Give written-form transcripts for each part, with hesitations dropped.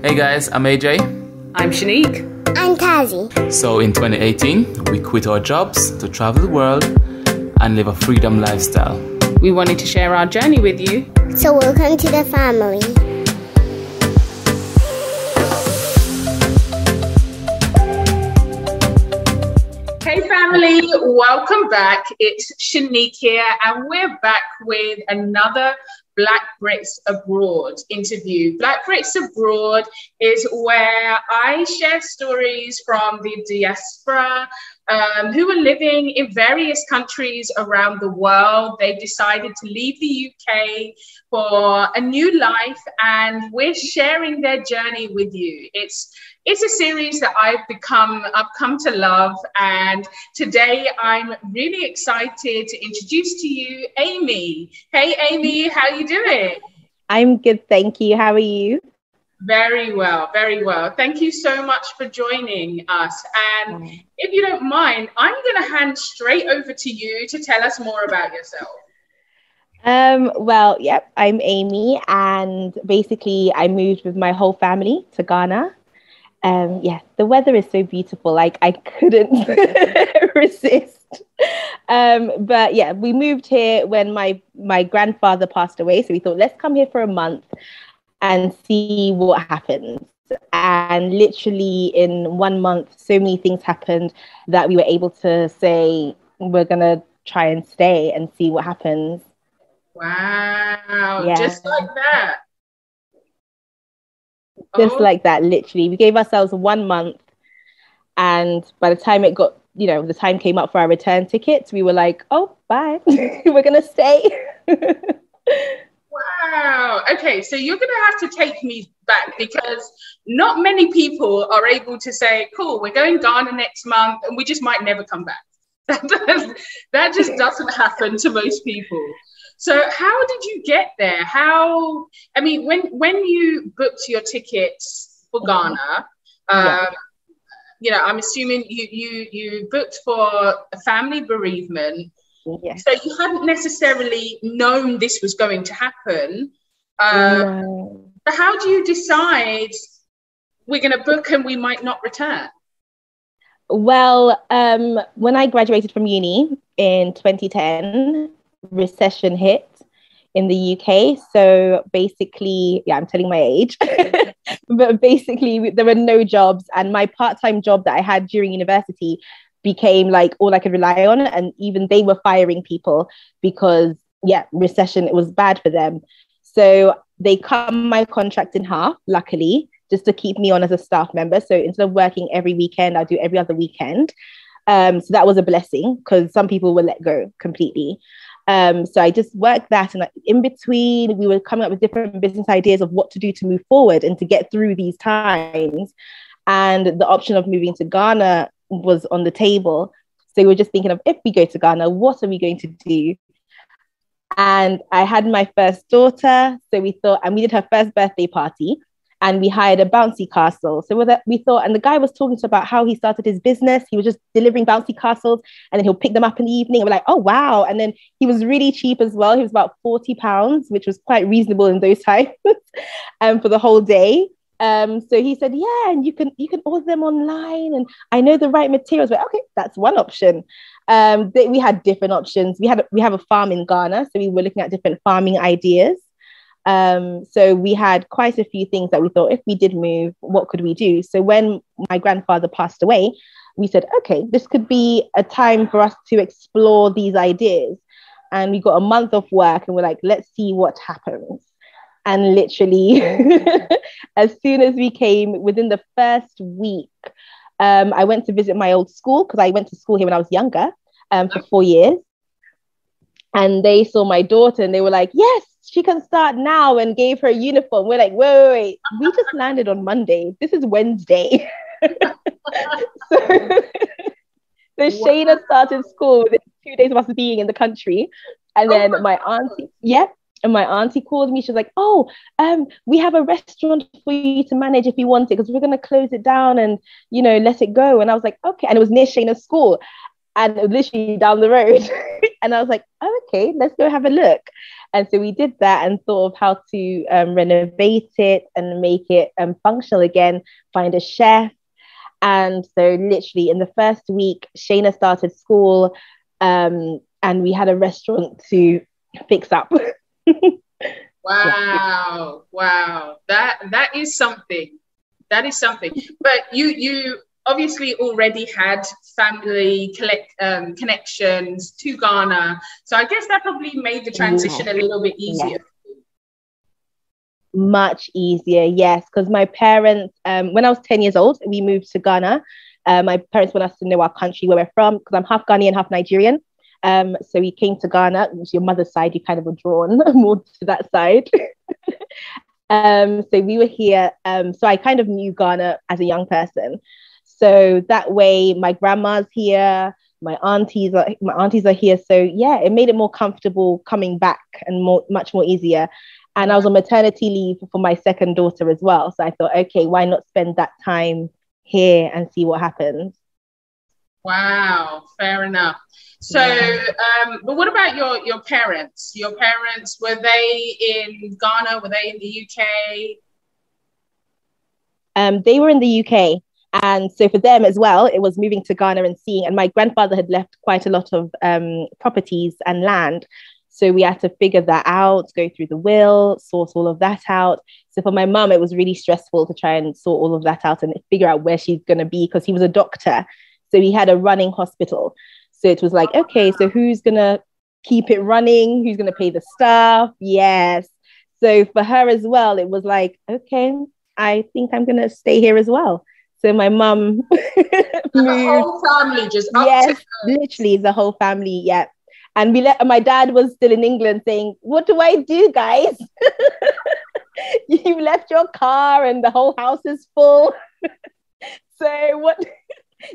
Hey guys, I'm AJ. I'm Shanique. I'm Tazi. So in 2018, we quit our jobs to travel the world and live a freedom lifestyle. We wanted to share our journey with you. So welcome to the family. Hey family, welcome back. It's Shanique here, and we're back with another Black Brits Abroad interview. Black Brits Abroad is where I share stories from the diaspora who are living in various countries around the world. They decided to leave the UK for a new life, and we're sharing their journey with you. It's a series that I've come to love, and today I'm really excited to introduce to you Amy. Hey Amy, how you doing? I'm good, thank you. How are you? Very well, very well. Thank you so much for joining us. And if you don't mind, I'm going to hand straight over to you to tell us more about yourself. I'm Amy, and basically I moved with my whole family to Ghana. The weather is so beautiful, like I couldn't resist. We moved here when my grandfather passed away, so we thought, let's come here for a month and see what happens. And literally in 1 month, so many things happened that we were able to say, we're gonna try and stay and see what happens. Wow, yeah. Just like that. Like that, literally. We gave ourselves 1 month, and by the time the time came up for our return tickets, we were like, oh, bye. We're gonna stay. Wow. Okay, so you're going to have to take me back, because not many people are able to say, cool, we're going Ghana next month and we just might never come back. That just doesn't happen to most people. So how did you get there? When you booked your tickets for Ghana, I'm assuming you booked for a family bereavement. Yes. So you hadn't necessarily known this was going to happen. No. But how do you decide we're going to book and we might not return? Well, when I graduated from uni in 2010, recession hit in the UK. So basically, I'm telling my age, but basically there were no jobs, and my part-time job that I had during university became like all I could rely on. And even they were firing people because recession, it was bad for them. So they cut my contract in half, luckily, just to keep me on as a staff member. So instead of working every weekend, I'll do every other weekend. So that was a blessing, because some people were let go completely. So I just worked that, and in between we were coming up with different business ideas of what to do to move forward and to get through these times. And the option of moving to Ghana was on the table. So we were just thinking of, if we go to Ghana, what are we going to do? And I had my first daughter, so we thought, and we did her first birthday party, and we hired a bouncy castle. So we thought, and the guy was talking to us about how he started his business. He was just delivering bouncy castles, and then he'll pick them up in the evening. And we're like, oh, wow. And then he was really cheap as well. He was about £40, which was quite reasonable in those times, for the whole day. So he said, and you can order them online, and I know the right materials. But okay, that's one option. We had different options. We have a farm in Ghana, so we were looking at different farming ideas. So we had quite a few things that we thought, if we did move, what could we do? So when my grandfather passed away, we said, okay, this could be a time for us to explore these ideas. And we got a month of work, and we're like, let's see what happens. And literally, as soon as we came, within the first week, I went to visit my old school, because I went to school here when I was younger, for 4 years. And they saw my daughter, and they were like, yes, she can start now, and gave her a uniform. We're like, wait. We just landed on Monday. This is Wednesday. So Shayna started school within 2 days of us being in the country. And then my auntie called me. She was like, we have a restaurant for you to manage if you want it, because we're going to close it down and, let it go. And I was like, okay. And it was near Shayna's school, and it was literally down the road. And I was like, oh, okay, let's go have a look. And so we did that and thought of how to renovate it and make it functional again, find a chef. And so literally in the first week, Shayna started school, and we had a restaurant to fix up. Wow. Wow. That is something. That is something. But you obviously already had family connections to Ghana. So I guess that probably made the transition a little bit easier. Much easier, yes, because my parents, when I was 10 years old, we moved to Ghana. My parents want us to know our country, where we're from, because I'm half Ghanaian, half Nigerian. So we came to Ghana, which is your mother's side, you kind of were drawn more to that side. So we were here. So I kind of knew Ghana as a young person. So that way, my grandma's here, my aunties are here. So yeah, it made it more comfortable coming back and much more easier. And I was on maternity leave for my second daughter as well. So I thought, okay, why not spend that time here and see what happens? Wow, fair enough. So, but what about your parents? Your parents, were they in Ghana? Were they in the UK? They were in the UK. And so for them as well, it was moving to Ghana and seeing, and my grandfather had left quite a lot of properties and land. So we had to figure that out, go through the will, sort all of that out. So for my mum, it was really stressful to try and sort all of that out and figure out where she's going to be, because he was a doctor. So he had a running hospital. So it was like, okay, so who's going to keep it running? Who's going to pay the staff? Yes. So for her as well, it was like, okay, I think I'm going to stay here as well. So my mum moved. The whole family just up yes, literally the whole family, yeah. And my dad was still in England saying, what do I do, guys? You left your car and the whole house is full. So what?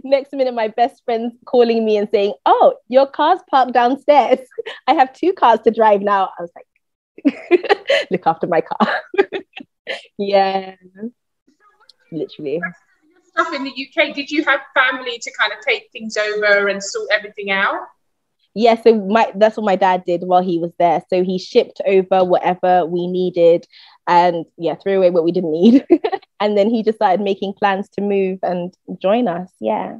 Next minute, my best friend's calling me and saying, oh, your car's parked downstairs. I have 2 cars to drive now. I was like, look after my car. Yeah, literally. Stuff in the UK, did you have family to kind of take things over and sort everything out? Yeah, so that's what my dad did while he was there. So he shipped over whatever we needed and threw away what we didn't need. And then he just started making plans to move and join us. Yeah.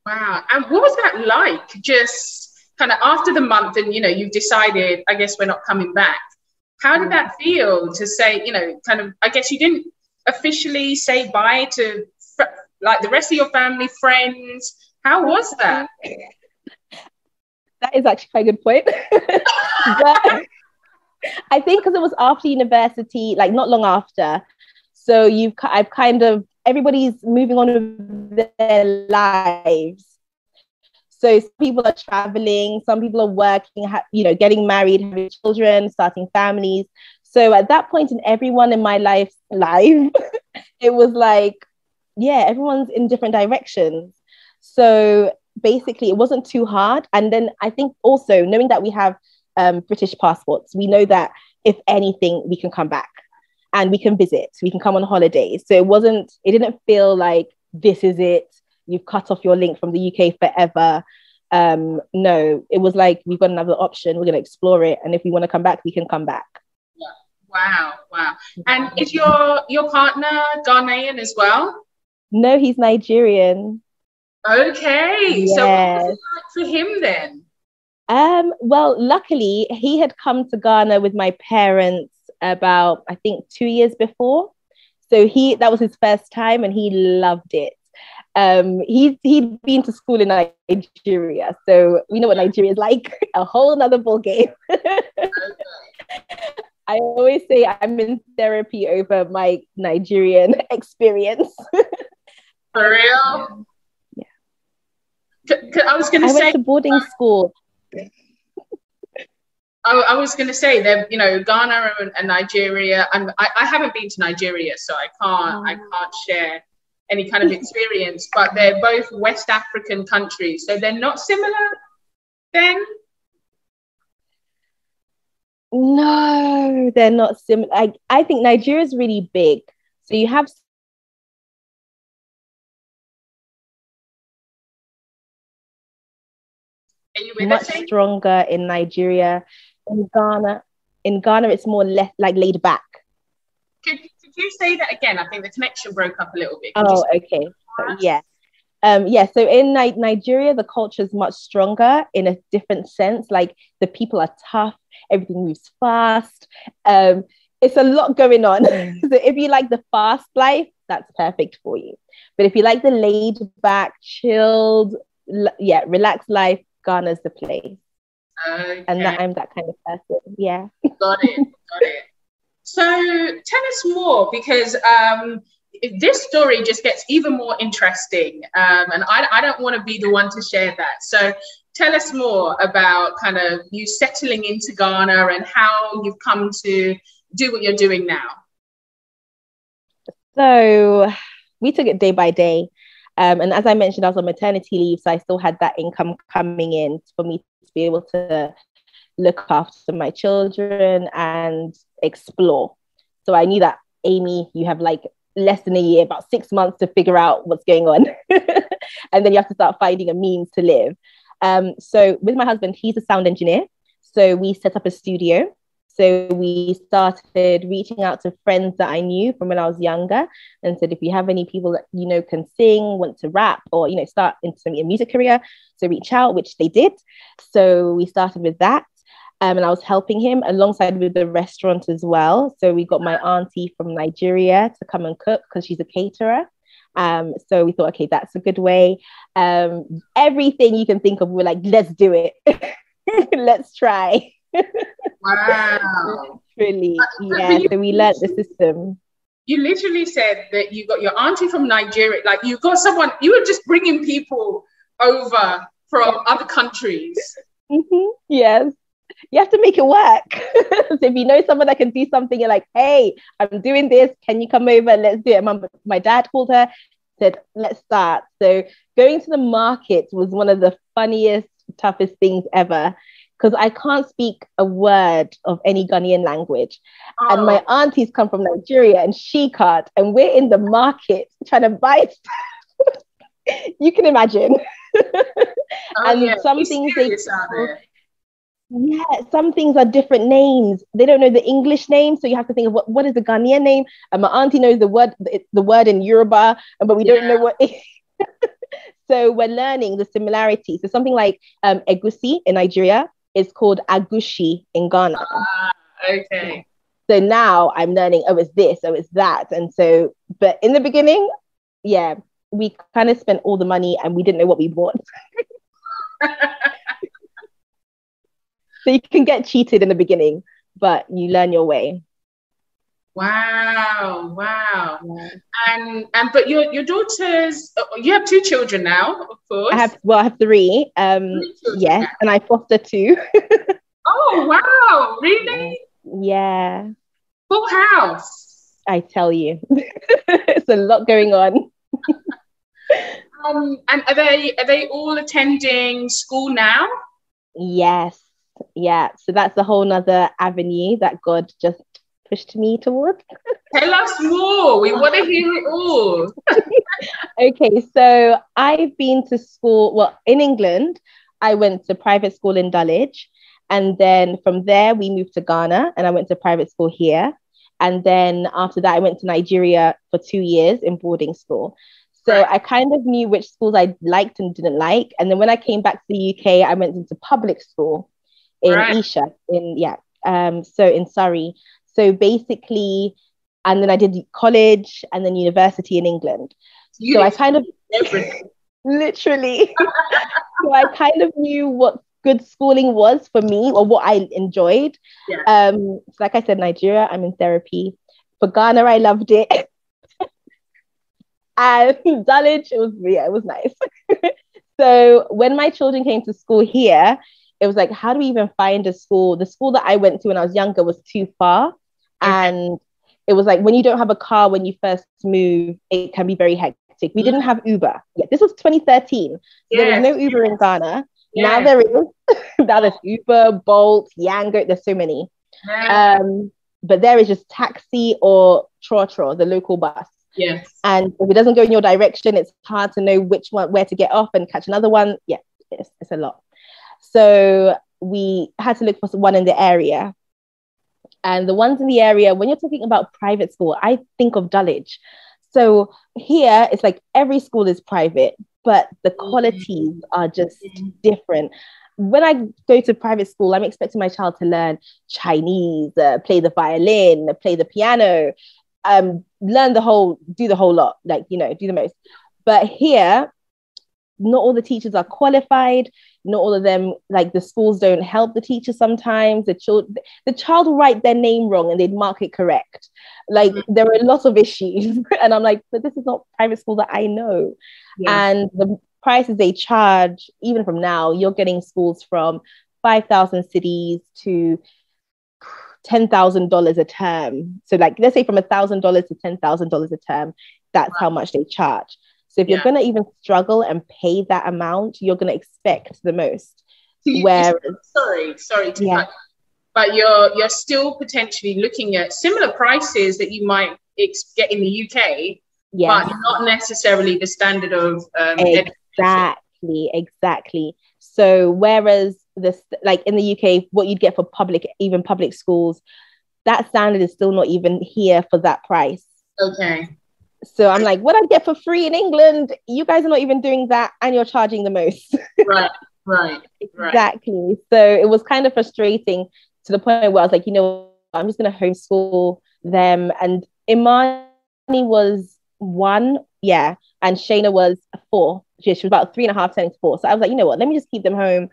Wow. And what was that like? Just kind of after the month and, you've decided, I guess we're not coming back. How did that feel to say, kind of, I guess you didn't officially say bye to like the rest of your family, friends. How was that? That is actually quite a good point. But I think because it was after university, like not long after. So I've kind of, everybody's moving on with their lives. So some people are traveling, some people are working, getting married, having children, starting families. So at that point in everyone in my life, it was like, everyone's in different directions. So basically it wasn't too hard. And then I think also knowing that we have British passports, we know that if anything, we can come back and we can visit, we can come on holidays. So it didn't feel like this is it, you've cut off your link from the UK forever. No, it was like, we've got another option, we're going to explore it. And if we want to come back, we can come back. Yeah. Wow. And is your partner Ghanaian as well? No, he's Nigerian. Okay. Yes. So what was it like for him then? Well, luckily he had come to Ghana with my parents about, I think, 2 years before. So that was his first time and he loved it. He'd been to school in Nigeria, so we know what Nigeria is like, a whole nother ball game. I always say I'm in therapy over my Nigerian experience. For real? Yeah. I went to boarding school. I was going to say that, Ghana and Nigeria, and I haven't been to Nigeria, so I can't share any kind of experience, but they're both West African countries, so they're not similar then? No, they're not similar. I think Nigeria is really big. So you have Are you with Much us, Amy? stronger in Nigeria. In Ghana, it's more less like laid back. Could you say that again? I think the connection broke up a little bit. Oh, okay. Yeah. So in Nigeria, the culture is much stronger in a different sense. Like the people are tough, everything moves fast. It's a lot going on. So if you like the fast life, that's perfect for you. But if you like the laid back, chilled, relaxed life, Ghana's the place. Okay. And I'm that kind of person. Yeah. Got it. So tell us more, because this story just gets even more interesting, and I don't want to be the one to share that. So tell us more about kind of you settling into Ghana and how you've come to do what you're doing now. So we took it day by day. And as I mentioned, I was on maternity leave, so I still had that income coming in for me to be able to look after my children and explore. So I knew that, Amy, you have like less than a year, about 6 months to figure out what's going on. And then you have to start finding a means to live. So with my husband, he's a sound engineer. So we set up a studio. So we started reaching out to friends that I knew from when I was younger and said, if you have any people that you know can sing, want to rap, or start into a music career, so reach out, which they did. So we started with that. And I was helping him alongside with the restaurant as well. So we got my auntie from Nigeria to come and cook because she's a caterer. So we thought, okay, that's a good way. Everything you can think of, we were like, let's do it. Let's try. Wow. Literally. Yeah. So we learned the system. You literally said that you got your auntie from Nigeria. Like you got someone, you were just bringing people over from other countries. Mm-hmm. Yes. You have to make it work. So if you know someone that can do something, you're like, hey, I'm doing this. Can you come over? Let's do it. My dad called her, said, let's start. So going to the market was one of the funniest, toughest things ever, because I can't speak a word of any Ghanaian language. Oh. And my aunties come from Nigeria and she can't. And we're in the market trying to buy stuff. You can imagine. Some things some things are different names. They don't know the English name, so you have to think of what is the Ghanaian name. And my auntie knows the word in Yoruba, but we don't know what. So we're learning the similarities. So something like egusi in Nigeria is called agushi in Ghana. Okay. So now I'm learning. Oh, it's this. Oh, it's that. And so, but in the beginning, we kind of spent all the money and we didn't know what we bought. So you can get cheated in the beginning, but you learn your way. Wow. Yeah. And but your daughters, you have 2 children now, of course. I have 3. Yes, now. And I foster 2. Oh wow, really? Yeah. Full house. I tell you. It's a lot going on. And are they all attending school now? Yes. Yeah, so that's a whole nother avenue that God just pushed me towards. Tell us more. We want to hear it all. Okay, so I've been to school. Well, in England, I went to private school in Dulwich. And then from there, we moved to Ghana and I went to private school here. And then after that, I went to Nigeria for 2 years in boarding school. So I kind of knew which schools I liked and didn't like. And then when I came back to the UK, I went into public school in Isha, so in Surrey. So basically, and then I did college and then university in England. So I kind of literally, so I kind of knew what good schooling was for me or what I enjoyed. Yeah. So like I said, Nigeria, I'm in therapy. For Ghana, I loved it. And Dulwich, it was nice. So when my children came to school here, it was like, how do we even find a school? The school that I went to when I was younger was too far. And it was like, when you don't have a car, when you first move, it can be very hectic. We didn't have Uber. Yeah, this was 2013. So there was no Uber in Ghana. Now there is. Now there's Uber, Bolt, Yango. There's so many. But there is just taxi or Trotro, the local bus. Yes. And if it doesn't go in your direction, it's hard to know which one, where to get off and catch another one. Yeah, it's a lot. So we had to look for one in the area. And the ones in the area, when you're talking about private school, I think of Dulwich. So here it's like every school is private, but the qualities are just different. When I go to private school, I'm expecting my child to learn Chinese, play the violin, play the piano, learn do the whole lot, like, do the most. But here, not all the teachers are qualified. Not all of them, like, the schools don't help the teachers sometimes. The child will write their name wrong and they'd mark it correct. Like, there are lots of issues. And I'm like, but this is not private school that I know. Yeah. And the prices they charge, even from now, you're getting schools from 5,000 cities to $10,000 a term. So, like, let's say from $1,000 to $10,000 a term, that's how much they charge. So if you're going to even struggle and pay that amount, you're going to expect the most. Sorry to cut. But you're still potentially looking at similar prices that you might get in the UK, but not necessarily the standard of Exactly. So whereas like in the UK, what you'd get for public schools, that standard is still not even here for that price. Okay. So I'm like, what I'd get for free in England, you guys are not even doing that, and you're charging the most. Right. Exactly. So it was kind of frustrating to the point where I was like, I'm just going to homeschool them. And Imani was 1, and Shayna was 4. She was about 3.5, turning to 4. So I was like, you know what, let me just keep them home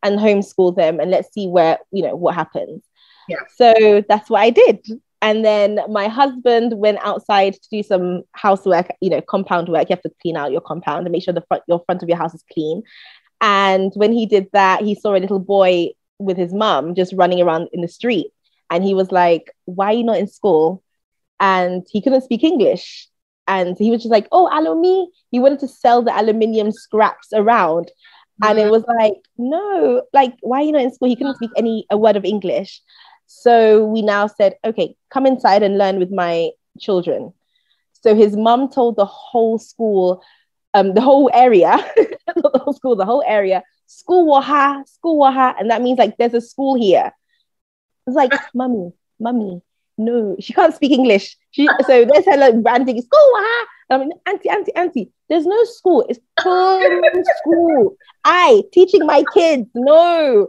and homeschool them, and let's see where, what happens. Yeah. So that's what I did. And then my husband went outside to do some housework, compound work. You have to clean out your compound and make sure your front of your house is clean. And when he did that, he saw a little boy with his mum just running around in the street. And he was like, why are you not in school? And he couldn't speak English. And he was just like, oh, alumi. He wanted to sell the aluminium scraps around. And it was like, no, like, why are you not in school? He couldn't speak a word of English. So we now said, okay, come inside and learn with my children. So his mum told the whole school, the whole area, not the whole school, the whole area, school waha. And that means like, there's a school here. It's like, mummy, no, she can't speak English. So there's her like branding, school waha. I mean, auntie, there's no school. It's school. Teaching my kids, no.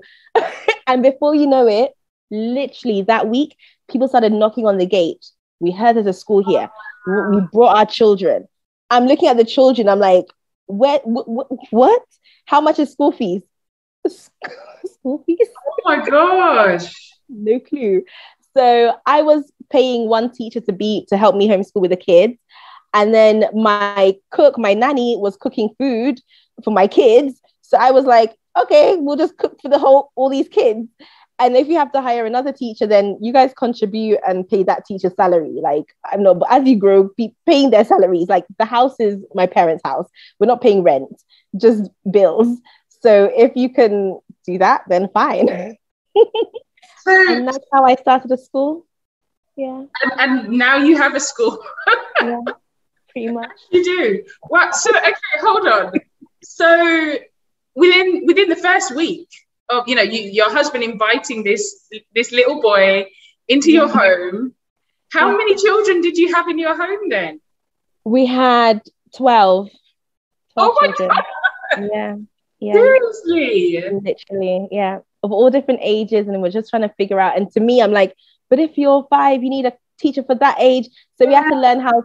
And before you know it, literally that week, people started knocking on the gate. We heard there's a school here. We brought our children. I'm looking at the children. I'm like, what? How much is school fees? School fees? Oh my gosh. No clue. So I was paying one teacher to help me homeschool with the kids. And then my nanny was cooking food for my kids. So I was like, okay, we'll just cook for all these kids. And if you have to hire another teacher, then you guys contribute and pay that teacher's salary. Like, I know, but as you grow, be paying their salaries. Like, the house is my parents' house. We're not paying rent, just bills. So if you can do that, then fine. And that's how I started a school. Yeah. And now you have a school. Yeah, pretty much. You do. What? So, okay, hold on. So within the first week of, your husband inviting this little boy into your home, how many children did you have in your home then? We had 12 children. God. Yeah. Seriously? Literally, yeah. Of all different ages, and we're just trying to figure out. And to me, I'm like, but if you're 5, you need a teacher for that age. So we have to learn how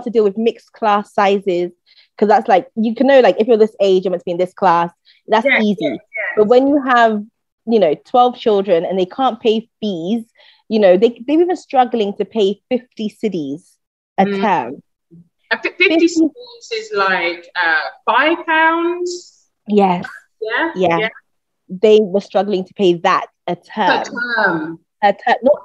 to deal with mixed class sizes, because that's like, you can know, like, if you're this age, you're meant to be in this class. That's easy. Yeah. But when you have, 12 children and they can't pay fees, they're even struggling to pay 50 cedis a term. 50 cedis is like £5. Yes. Yeah. They were struggling to pay that a term.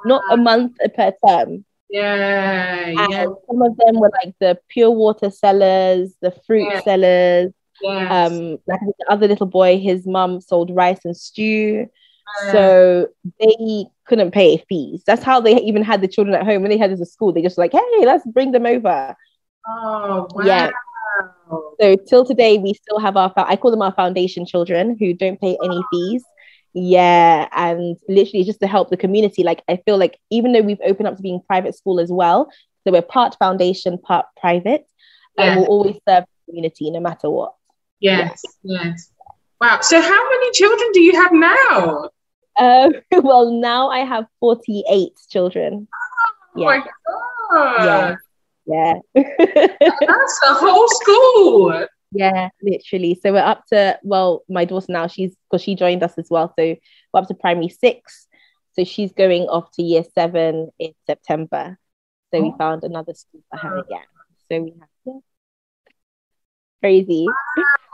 Not a month, per term. Yeah. And some of them were like the pure water sellers, the fruit sellers. Yes. Like the other little boy, his mum sold rice and stew. So they couldn't pay fees. That's how they even had the children at home. When they had us at school, they just like, hey, let's bring them over. Oh, wow. Yeah. So till today, we still have I call them our foundation children who don't pay any fees. Yeah, and literally just to help the community. Like I feel like even though we've opened up to being private school as well, so we're part foundation, part private, and we'll always serve the community no matter what. Yes, yes. Wow. So how many children do you have now? Well, now I have 48 children. Oh my God. Yeah. That's a whole school. Yeah, literally. So we're up to, well, my daughter now, because she joined us as well. So we're up to primary 6. So she's going off to year 7 in September. So we found another school for her again. So we have crazy.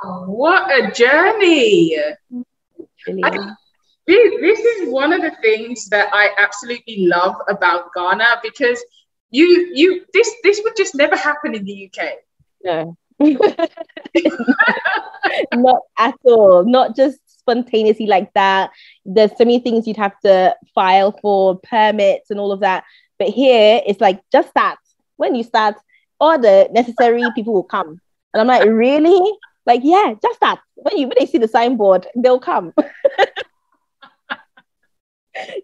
Wow, what a journey. This is one of the things that I absolutely love about Ghana, because this would just never happen in the UK. No. Not at all. Not just spontaneously like that. There's so many things you'd have to file for, permits and all of that. But here it's like just that. When you start, all the necessary people will come. And I'm like, really? Like, yeah, just that. When they see the signboard, they'll come.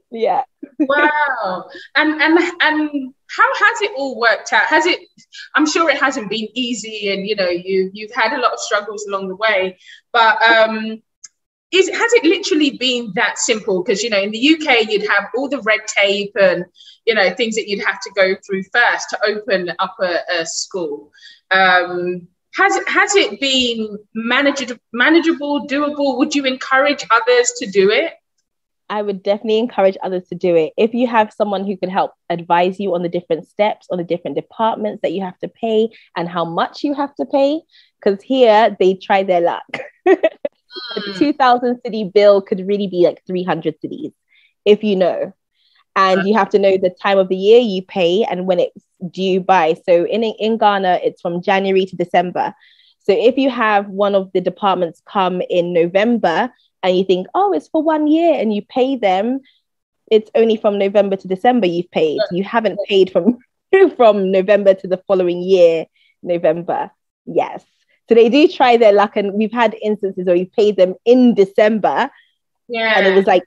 Yeah. Wow. And how has it all worked out? I'm sure it hasn't been easy, and you've had a lot of struggles along the way, but has it literally been that simple? Because in the UK you'd have all the red tape and things that you'd have to go through first to open up a school. Has it been manageable, doable? Would you encourage others to do it? I would definitely encourage others to do it. If you have someone who can help advise you on the different steps, on the different departments that you have to pay and how much you have to pay, because here they try their luck. A 2,000 cedi bill could really be like 300 cedis, if you know. And you have to know the time of the year you pay and when it's due by. So in Ghana, it's from January to December. So if you have one of the departments come in November, and you think, oh, it's for 1 year, and you pay them, it's only from November to December you've paid. You haven't paid from November to the following year, November. Yes. So they do try their luck, and we've had instances where we paid them in December. Yeah. And it was like,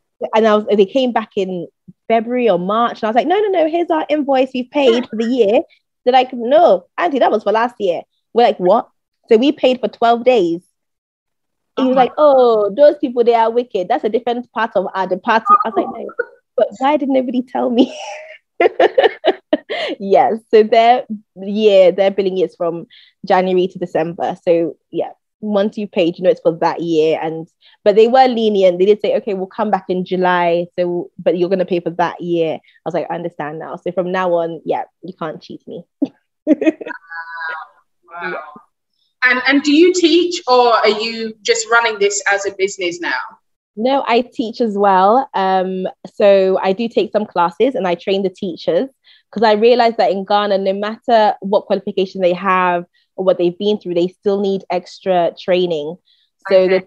they came back in February or March, and I was like, no, here's our invoice we've paid for the year. They're like, no, Auntie, that was for last year. We're like, what? So we paid for 12 days. He was like, oh, those people, they are wicked. That's a different part of our department. I was like, no, but why did nobody tell me? Yes. So their billing is from January to December. So yeah, once you paid, it's for that year. But they were lenient. They did say, okay, we'll come back in July. So, but you're going to pay for that year. I was like, I understand now. So from now on, yeah, you can't cheat me. Wow. Yeah. And do you teach, or are you just running this as a business now? No, I teach as well. So I do take some classes and I train the teachers, because I realized that in Ghana, no matter what qualification they have or what they've been through, they still need extra training. So the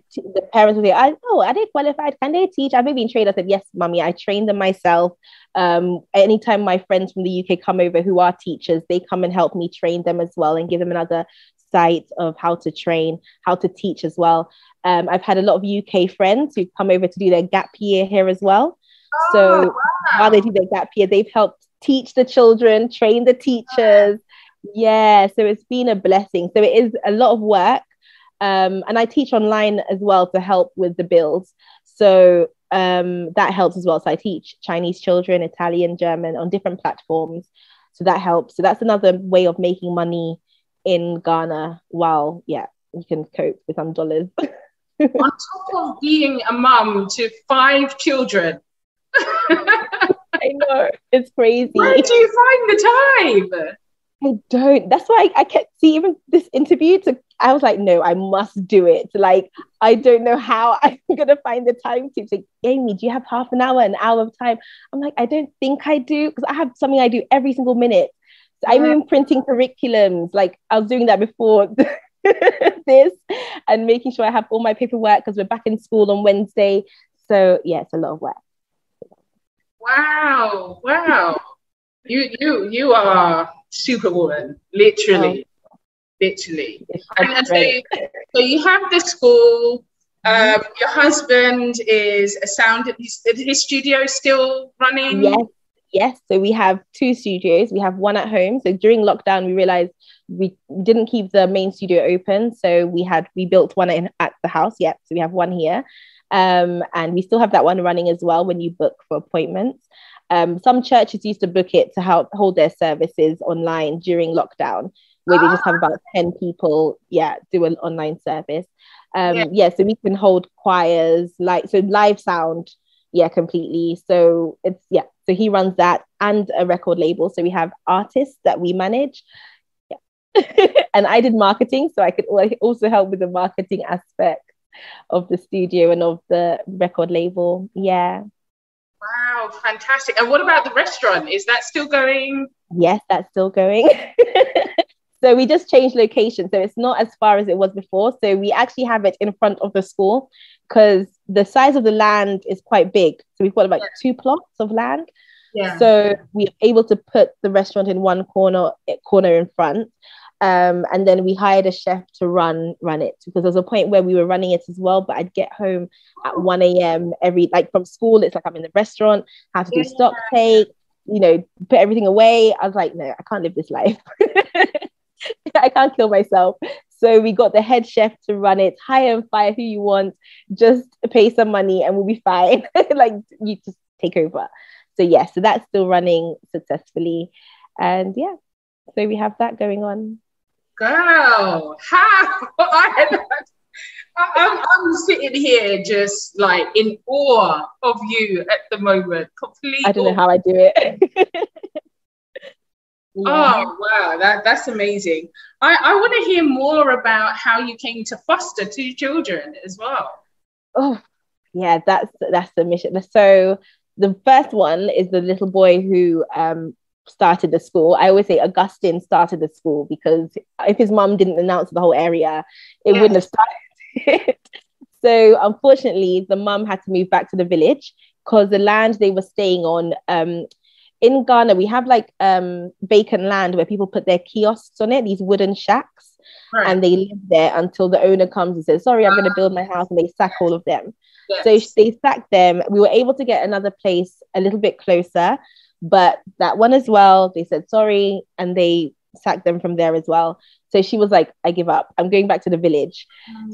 parents will say, are they qualified? Can they teach? I've been trained. I said, yes, mommy, I trained them myself. Anytime my friends from the UK come over who are teachers, they come and help me train them as well and give them another site of how to train, how to teach as well. I've had a lot of UK friends who come over to do their gap year here as well. So while they do their gap year, they've helped teach the children, train the teachers. Yeah, so it's been a blessing. So it is a lot of work. And I teach online as well to help with the bills. So that helps as well. So I teach Chinese children, Italian, German on different platforms. So that helps. So that's another way of making money in Ghana while, you can cope with some dollars. On top of being a mum to 5 children. I know, it's crazy. Where do you find the time? I don't. That's why I kept seeing even this interview. I was like, no, I must do it. Like, I don't know how I'm going to find the time to. It's like, Amy, do you have half an hour of time? I'm like, I don't think I do, because I have something I do every single minute. So I'm even printing curriculums. Like, I was doing that before this, and making sure I have all my paperwork, because we're back in school on Wednesday. So yeah, it's a lot of work. Wow. You are superwoman, literally. literally. It's And great. so you have the school. Your husband is a sound. His studio is still running. Yes. So we have two studios. We have one at home. So during lockdown, we realized we didn't keep the main studio open. So we built one at the house. Yep. So we have one here. And we still have that one running as well when you book for appointments. Some churches used to book it to help hold their services online during lockdown, where they just have about 10 people, do an online service. So we can hold choirs, so live sound, completely. So so he runs that and a record label. So we have artists that we manage. And I did marketing, so I could also help with the marketing aspect of the studio and of the record label. Wow, fantastic. And what about the restaurant? Is that still going? Yes, that's still going. So we just changed location. So it's not as far as it was before. So we actually have it in front of the school because the size of the land is quite big. So we've got about 2 plots of land. Yeah. So we're able to put the restaurant in one corner in front. And then we hired a chef to run it, because there was a point where we were running it as well, but I'd get home at 1 a.m. from school. It's like I'm in the restaurant, have to do stock take, put everything away. I was like, no, I can't live this life. I can't kill myself. So we got the head chef to run it, hire and fire who you want, just pay some money and we'll be fine. Like, you just take over. So that's still running successfully. And so we have that going on. Girl, I'm sitting here just like in awe of you at the moment. Completely. I don't know how I do it. Oh wow, that's amazing. I want to hear more about how you came to foster 2 children as well. Oh yeah, that's the mission. So the first one is the little boy who started the school. I always say Augustine started the school, because if his mum didn't announce the whole area, it wouldn't have started. So unfortunately, the mum had to move back to the village because the land they were staying on, in Ghana, we have vacant land where people put their kiosks on it, these wooden shacks, and they live there until the owner comes and says, sorry, I'm going to build my house, and they sack all of them. So they sacked them. We were able to get another place a little bit closer, but that one as well, they said sorry, and they sacked them from there as well. So she was like, I give up. I'm going back to the village.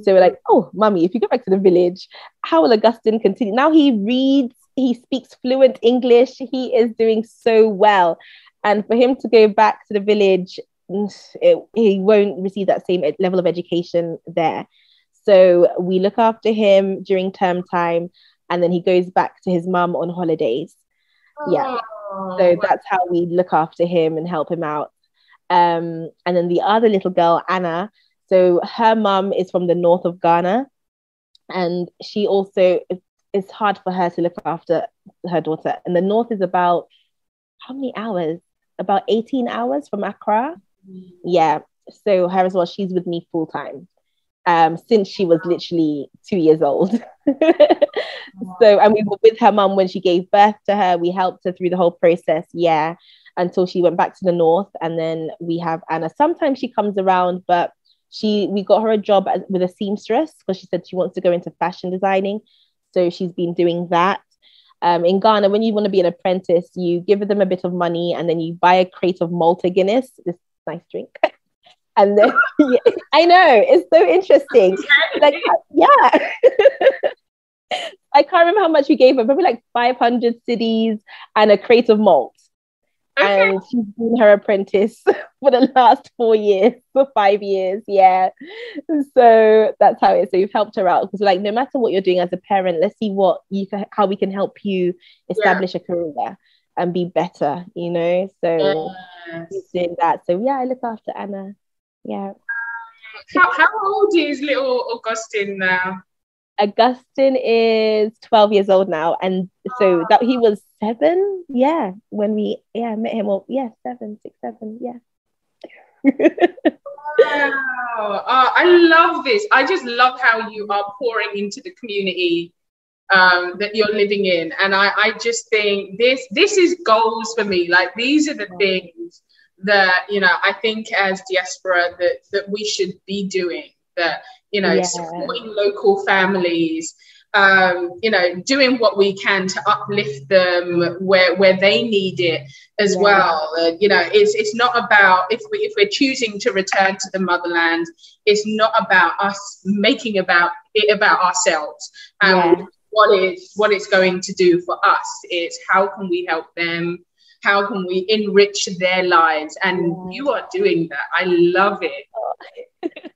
So we're like, oh, mummy, if you go back to the village, how will Augustine continue? Now he reads, he speaks fluent English. He is doing so well. And for him to go back to the village, he won't receive that same level of education there. So we look after him during term time, and then he goes back to his mum on holidays. So that's how we look after him and help him out. And then the other little girl, Anna, so her mum is from the north of Ghana, and she also, it's hard for her to look after her daughter. And the north is about, how many hours? About 18 hours from Accra. Yeah. So her as well, she's with me full time. Since she was literally 2 years old. So, and we were with her mum when she gave birth to her. We helped her through the whole process, until she went back to the north. And then we have Anna. Sometimes she comes around, but we got her a job with a seamstress, because she said she wants to go into fashion designing. So she's been doing that. In Ghana, when you want to be an apprentice, you give them a bit of money and then you buy a crate of Malta Guinness, this nice drink. And then, I know, it's so interesting. Like, I can't remember how much we gave her, probably like 500 cedis and a crate of malt. Okay. And she's been her apprentice for the last 5 years. Yeah. So that's how it is. So we've helped her out, because like, no matter what you're doing as a parent, let's see how we can help you establish a career and be better, So she's doing that. So I look after Anna. Yeah. How old is little Augustine now? Augustine is 12 years old now, and so that he was 7, when we met him. 7, 6, 7, Wow. I love this. I just love how you are pouring into the community that you're living in, and I just think this is goals for me. Like, these are the things that, I think as diaspora that we should be doing, that, supporting local families, doing what we can to uplift them where they need it as well. It's not about, if we're choosing to return to the motherland, it's not about us making it about ourselves and what it's going to do for us. It's how can we help them? How can we enrich their lives? And you are doing that. I love it.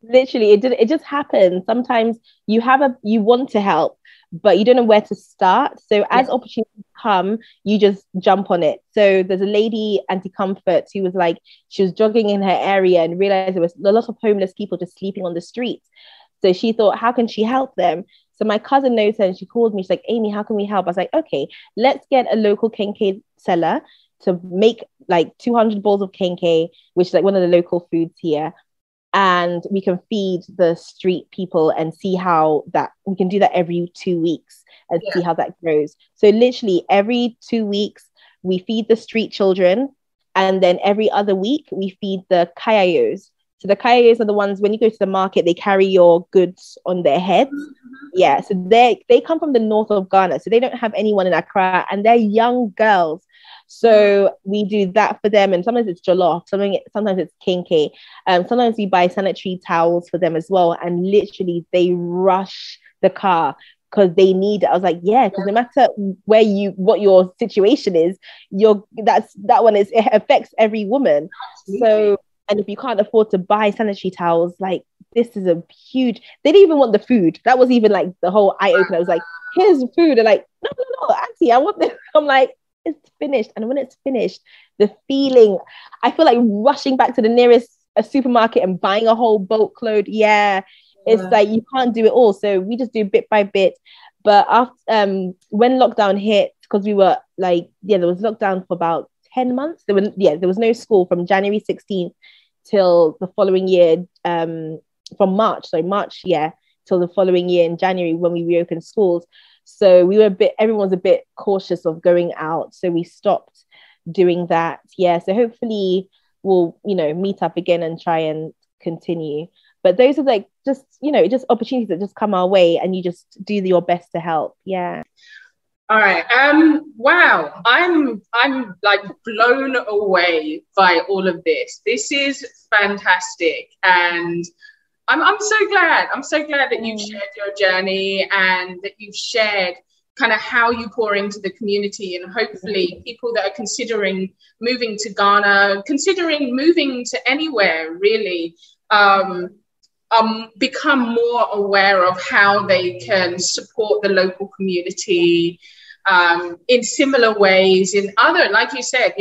Literally, it just happens. Sometimes you want to help, but you don't know where to start. So as opportunities come, you just jump on it. So there's a lady, Auntie Comfort, who was like, she was jogging in her area and realized there was a lot of homeless people just sleeping on the streets. So she thought, how can she help them? So my cousin knows her and she called me. She's like, Amy, how can we help? I was like, okay, let's get a local kenkey seller to make like 200 bowls of kenkey, which is like one of the local foods here. And we can feed the street people and see how that we can do that every 2 weeks and see how that grows. So literally every 2 weeks we feed the street children, and then every other week we feed the kayayos. So the kayayos are the ones, when you go to the market, they carry your goods on their heads. Yeah, so they come from the north of Ghana, so they don't have anyone in Accra, and they're young girls. So we do that for them, and sometimes it's jollof, sometimes it's kinky. Sometimes we buy sanitary towels for them as well, and literally they rush the car because they need it. I was like, because no matter what your situation is, it affects every woman. Absolutely. So, and if you can't afford to buy sanitary towels, like, this is a huge, they didn't even want the food. That was even like the whole eye opener. I was like, here's the food. They're like, no, auntie, I want this. I'm like, it's finished. And when it's finished, the feeling, I feel like rushing back to the nearest supermarket and buying a whole boatload. It's like you can't do it all. So we just do bit by bit. But after when lockdown hit, because we were like, there was lockdown for about 10 months. There was no school from January 16th till the following year, from March till the following year in January when we reopened schools. So everyone's a bit cautious of going out. So we stopped doing that. So hopefully we'll, meet up again and try and continue. But those are like just opportunities that just come our way, and you just do your best to help. Yeah. All right. Wow. I'm like blown away by all of this. This is fantastic. And I'm so glad. I'm so glad that you've shared your journey and that you've shared kind of how you pour into the community, and hopefully people that are considering moving to Ghana, considering moving to anywhere really, become more aware of how they can support the local community in similar ways, in other, like you said,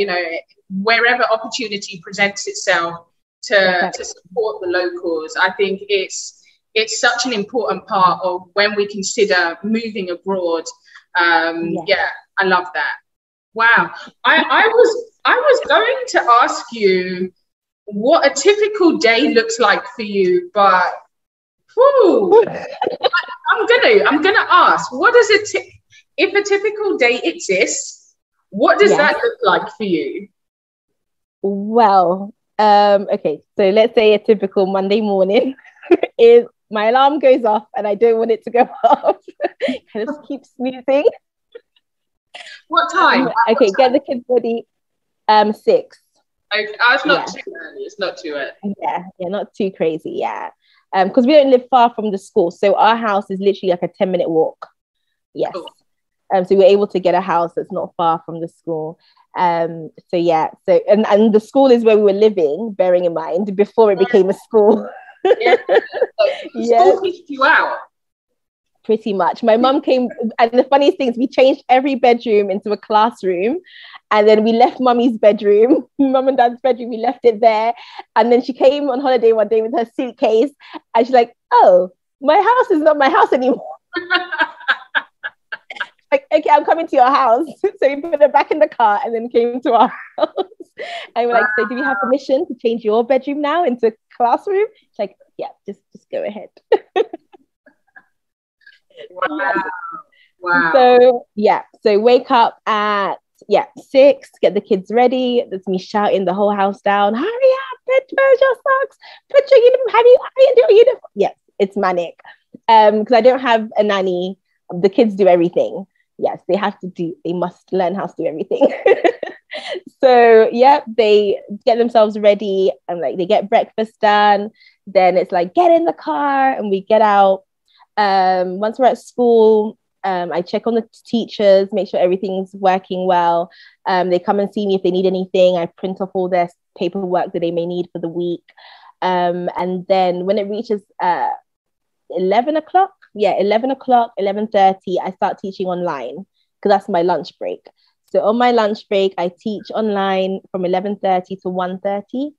wherever opportunity presents itself to support the locals. I think it's such an important part of when we consider moving abroad. I love that. Wow. I was going to ask you what a typical day looks like for you, but I'm gonna ask, what does if a typical day exists, what does that look like for you? Well, okay, so let's say a typical Monday morning is my alarm goes off and I don't want it to go off. I just keep snoozing. What time? Okay, get the kids ready. 6. Okay, it's not too early. It's not too early. Yeah, not too crazy. Yeah, because we don't live far from the school, so our house is literally like a 10-minute walk. Yes. Cool. So we're able to get a house that's not far from the school. So and the school is where we were living, bearing in mind, before it became a school. School kicked you out. Pretty much. My mum came, and the funniest thing is we changed every bedroom into a classroom, and then we left mummy's bedroom, mum and dad's bedroom, we left it there. And then she came on holiday one day with her suitcase, and she's like, oh, my house is not my house anymore. Like, okay, I'm coming to your house. So we put her back in the car and then came to our house. And we're like, so do we have permission to change your bedroom now into classroom? She's like, yeah, just go ahead. Wow. So wake up at yeah, 6, get the kids ready. There's me shouting the whole house down, hurry up, where's your socks? Put your uniform, have you ironed your uniform? Yes, it's manic. Because I don't have a nanny. The kids do everything. Yes, they must learn how to do everything. So yeah, they get themselves ready and like they get breakfast done. Then it's like, get in the car, and we get out. Once we're at school, I check on the teachers, make sure everything's working well. They come and see me if they need anything. I print off all their paperwork that they may need for the week. And then when it reaches 11 o'clock, 11:30, I start teaching online because that's my lunch break. So on my lunch break, I teach online from 11:30 to 1:30.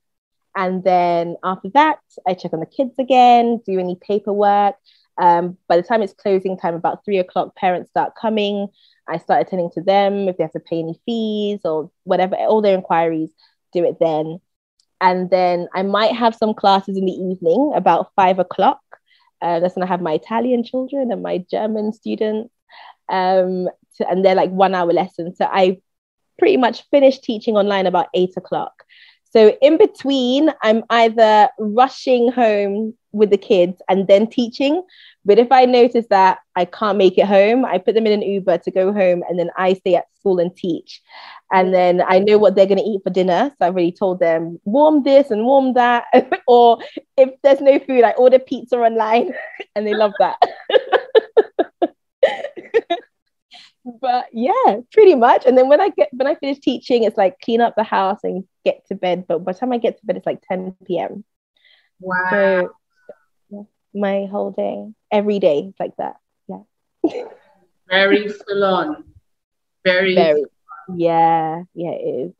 And then after that, I check on the kids again, do any paperwork. By the time it's closing time, about 3 o'clock, parents start coming. I start attending to them if they have to pay any fees or whatever, all their inquiries, do it then. And then I might have some classes in the evening about 5 o'clock. That's when I have my Italian children and my German students. And they're like 1 hour lessons. So I pretty much finish teaching online about 8 o'clock. So in between, I'm either rushing home with the kids and then teaching. But if I notice that I can't make it home, I put them in an Uber to go home, and then I stay at school and teach. And then I know what they're going to eat for dinner. So I've already told them, warm this and warm that. Or if there's no food, I order pizza online and they love that. But yeah, pretty much. And then when I finish teaching, it's like clean up the house and get to bed. But by the time I get to bed, it's like 10 p.m. Wow. So yeah, my whole day, every day, it's like that. Yeah. Very full on. Very. Yeah, it is.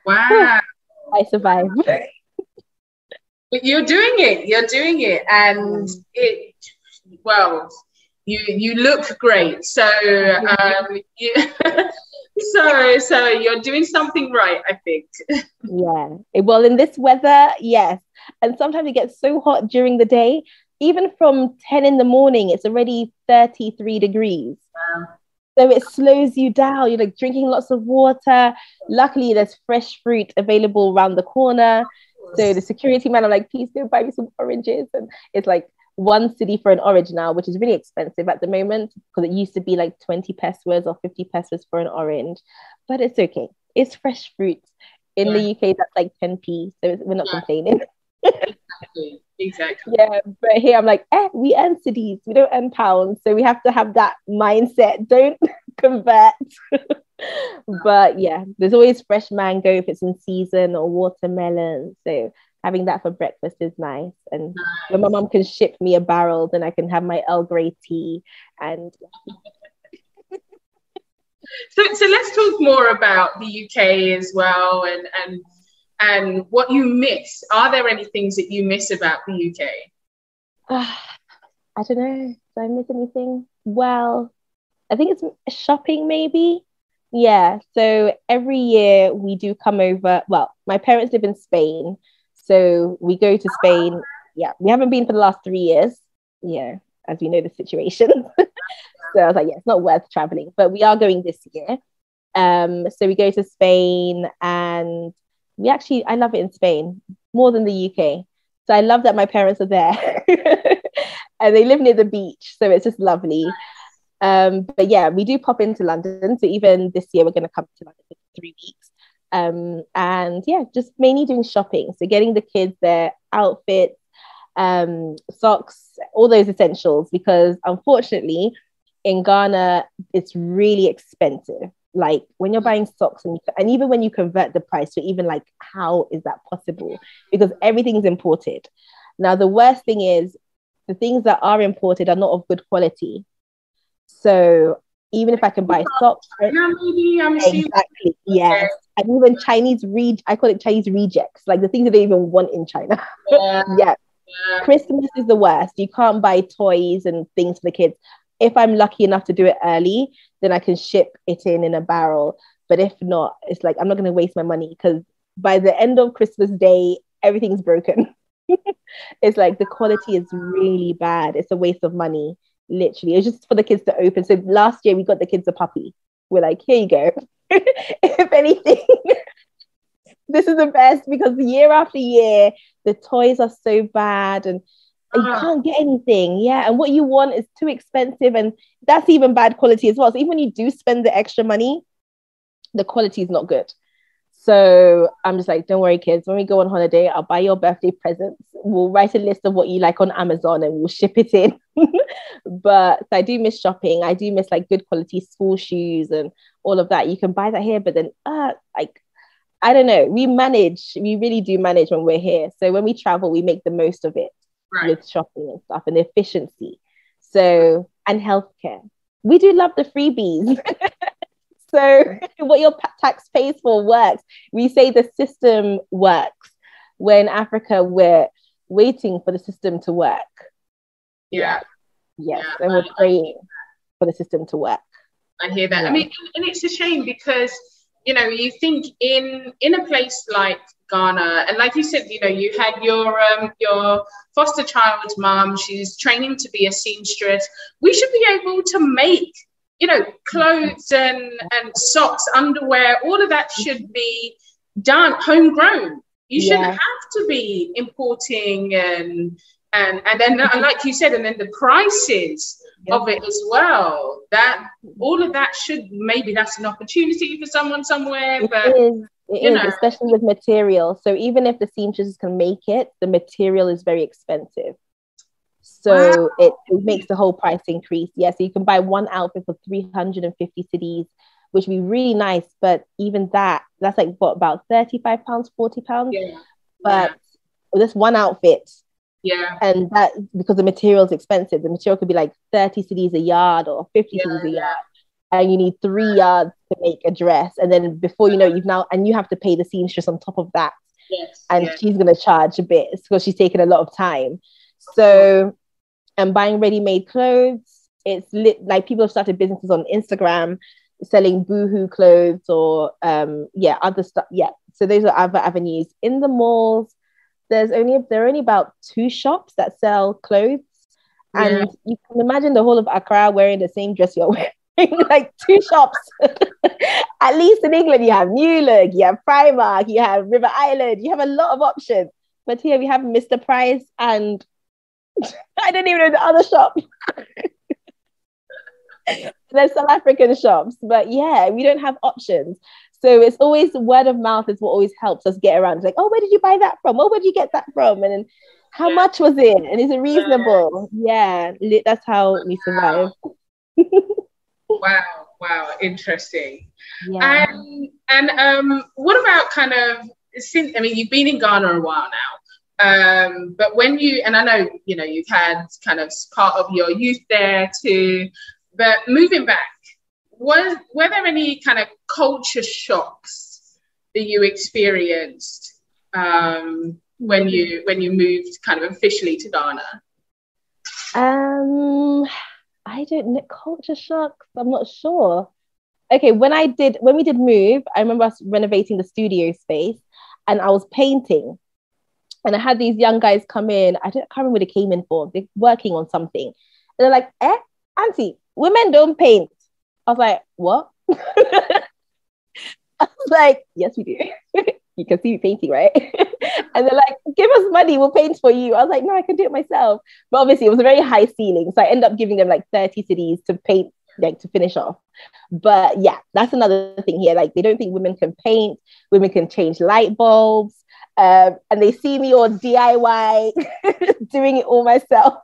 Wow. I survive. But you're doing it. And you look great. So so you're doing something right, I think. Yeah. Well, in this weather, yes. And sometimes it gets so hot during the day. Even from 10 in the morning, it's already 33 degrees. Wow. So it slows you down. You're like drinking lots of water. Luckily, there's fresh fruit available around the corner. So the security man, I'm like, please go buy me some oranges. And it's like 1 cedi for an orange now, which is really expensive at the moment because it used to be like 20 pesos or 50 pesos for an orange. But it's okay. It's fresh fruit. In the UK, that's like 10p. So we're not complaining. Exactly. Yeah, but here I'm like, we earn cedis, we don't earn pounds, so we have to have that mindset. Don't convert. But yeah, there's always fresh mango if it's in season or watermelon. So having that for breakfast is nice. And when my mom can ship me a barrel, then I can have my Earl Grey tea. And so let's talk more about the UK as well, and what you miss. Are there any things that you miss about the UK? I don't know. Do I miss anything? Well, I think it's shopping maybe. Yeah. So every year we do come over. Well, my parents live in Spain. So we go to Spain. Yeah. We haven't been for the last 3 years. Yeah. As we know the situation. So I was like, yeah, it's not worth traveling. But we are going this year. So we go to Spain, and I love it in Spain more than the UK. So I love that my parents are there and they live near the beach. So it's just lovely. But yeah, we do pop into London. So even this year, we're going to come to London for 3 weeks. And yeah, just mainly doing shopping. So getting the kids their outfits, socks, all those essentials, because unfortunately in Ghana, it's really expensive. Like when you're buying socks and even when you convert the price, you're even like, how is that possible? Because everything's imported. Now, the worst thing is the things that are imported are not of good quality. So even if I can buy socks, exactly, yes. And even I call it Chinese rejects, like the things that they even want in China. Yeah. Christmas is the worst. You can't buy toys and things for the kids. If I'm lucky enough to do it early, then I can ship it in a barrel. But if not, it's like, I'm not going to waste my money because by the end of Christmas Day, everything's broken. It's like the quality is really bad. It's a waste of money, literally. It's just for the kids to open. So last year we got the kids a puppy. We're like, here you go. If anything, this is the best because year after year, the toys are so bad and you can't get anything. Yeah. And what you want is too expensive. And that's even bad quality as well. So even when you do spend the extra money, the quality is not good. So I'm just like, don't worry, kids. When we go on holiday, I'll buy your birthday presents. We'll write a list of what you like on Amazon and we'll ship it in. But I do miss shopping. I do miss like good quality school shoes and all of that. You can buy that here, but then like, I don't know. We really do manage when we're here. So when we travel, we make the most of it with shopping and stuff and efficiency. So, and healthcare. We do love the freebies. So what your tax pays for works. We say the system works. When Africa, we're waiting for the system to work. Yeah. Yes. Yeah. And we're praying for the system to work. I hear that. Yeah. I mean, and it's a shame because, you know, you think in a place like Ghana, and like you said, you know, you had your foster child's mom, she's training to be a seamstress. We should be able to make, you know, clothes and socks, underwear, all of that should be done homegrown. You shouldn't have to be importing and then, like you said, and then the prices of it as well. That all of that should, maybe that's an opportunity for someone somewhere. But it is, especially with material. So even if the seamstresses can make it, the material is very expensive. So it makes the whole price increase. Yeah, so you can buy one outfit for 350 cedis, which would be really nice. But even that's like what, about 35 pounds, 40 pounds. Yeah. But this one outfit. Yeah. And that, because the material is expensive, the material could be like 30 cedis a yard or 50 cedis a yard. And you need 3 yards to make a dress. And then before you know, you have to pay the seamstress on top of that. Yes. And she's going to charge a bit because she's taking a lot of time. So, and buying ready-made clothes, it's like people have started businesses on Instagram selling boohoo clothes or other stuff. Yeah, so those are other avenues. In the malls, there are only about 2 shops that sell clothes, and you can imagine the whole of Accra wearing the same dress you're wearing. Like 2 shops. At least in England, you have New Look, you have Primark, you have River Island, you have a lot of options. But here we have Mr. Price and I don't even know the other shop. There's South African shops, but yeah, we don't have options. So it's always word of mouth is what always helps us get around. It's like, oh, where did you buy that from? Oh, where did you get that from? And then how much was it? And is it reasonable? Yeah, that's how we survive. Wow, interesting. Yeah. And what about kind of, since, I mean, you've been in Ghana a while now. But when and I know, you know, you've had kind of part of your youth there too, but moving back, were there any kind of culture shocks that you experienced when you moved kind of officially to Ghana? I don't know, culture shocks, I'm not sure. Okay, when we did move, I remember us renovating the studio space and I was painting. And I had these young guys come in. I can't remember what they came in for. They're working on something. And they're like, auntie, women don't paint. I was like, what? I was like, yes, we do. You can see me painting, right? And they're like, give us money, we'll paint for you. I was like, no, I can do it myself. But obviously it was a very high ceiling. So I ended up giving them like 30 cedis to paint, like to finish off. But yeah, that's another thing here. Like they don't think women can paint, women can change light bulbs. And they see me all DIY, doing it all myself.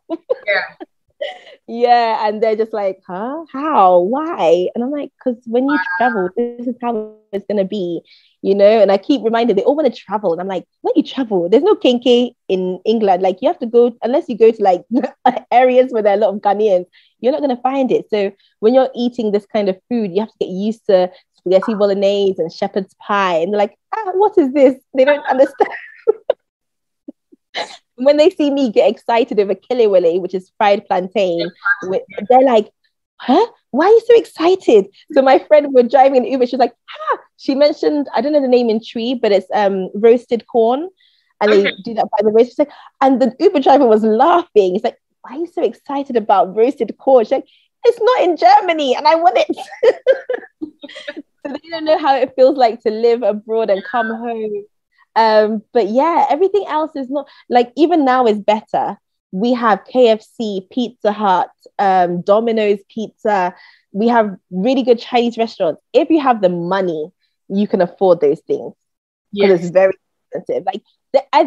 Yeah, and they're just like, huh? How? Why? And I'm like, because when you travel, this is how it's going to be, you know? And I keep reminding, they all want to travel. And I'm like, when you travel, there's no kenke in England. Like, you have to go, unless you go to like areas where there are a lot of Ghanaians, you're not going to find it. So when you're eating this kind of food, you have to get used to spaghetti bolognese and shepherd's pie. And they're like, what is this? They don't understand. When they see me get excited over kelewele, which is fried plantain, they're like, huh? Why are you so excited? So my friend, we're driving in Uber, she was like, she mentioned, I don't know the name in Tree, but it's roasted corn. And they do that by the roast. Like, and the Uber driver was laughing. He's like, why are you so excited about roasted corn? She's like, it's not in Germany and I want it. So they don't know how it feels like to live abroad and come home. But yeah, everything else is not like, even now is better. We have KFC, Pizza Hut, Domino's Pizza. We have really good Chinese restaurants. If you have the money, you can afford those things, because it's very expensive. Like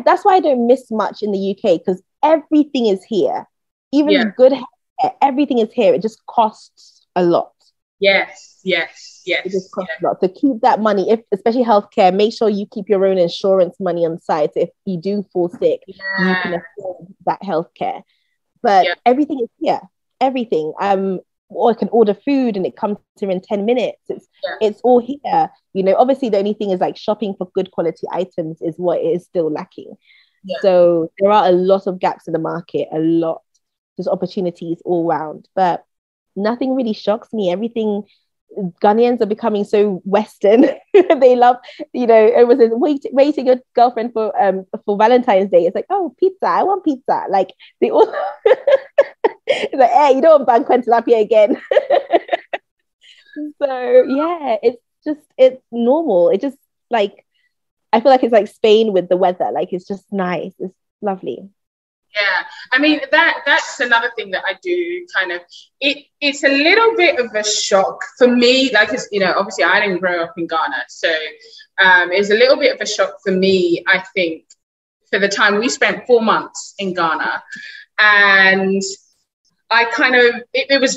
that's why I don't miss much in the UK, because everything is here. Even good healthcare, everything is here. It just costs a lot. Yes. It just costs a lot. So keep that money, if especially healthcare, make sure you keep your own insurance money on side. So if you do fall sick, you can afford that healthcare. But everything is here. Everything. Or I can order food and it comes here in 10 minutes. It's all here. You know, obviously the only thing is like shopping for good quality items is what is still lacking. So there are a lot of gaps in the market, a lot. There's opportunities all round, but nothing really shocks me. Everything, Ghanaians are becoming so Western. They love, you know, it was waiting your girlfriend for Valentine's Day. It's like, oh, pizza, I want pizza. Like they all it's like, hey, you don't want banquet tilapia again. So yeah, it's normal. It just like, I feel like it's like Spain with the weather. Like it's just nice. It's lovely. Yeah, I mean that's another thing that I do kind of. It's a little bit of a shock for me. Like, it's, you know, obviously I didn't grow up in Ghana, so it's a little bit of a shock for me. I think for the time we spent 4 months in Ghana, and I kind of it was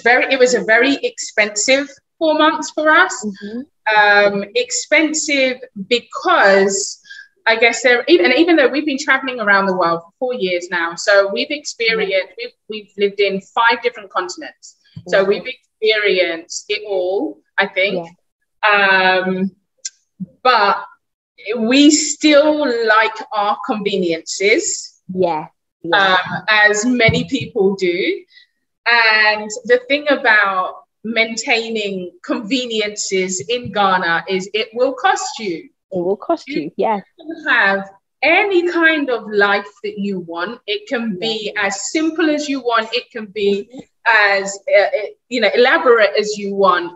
a very expensive 4 months for us. Expensive because I guess even though we've been traveling around the world for 4 years now, so we've lived in 5 different continents. So we've experienced it all, I think. But we still like our conveniences. As many people do. And the thing about maintaining conveniences in Ghana is it will cost you. It will cost you, yes. You can have any kind of life that you want. It can be as simple as you want. It can be as elaborate as you want.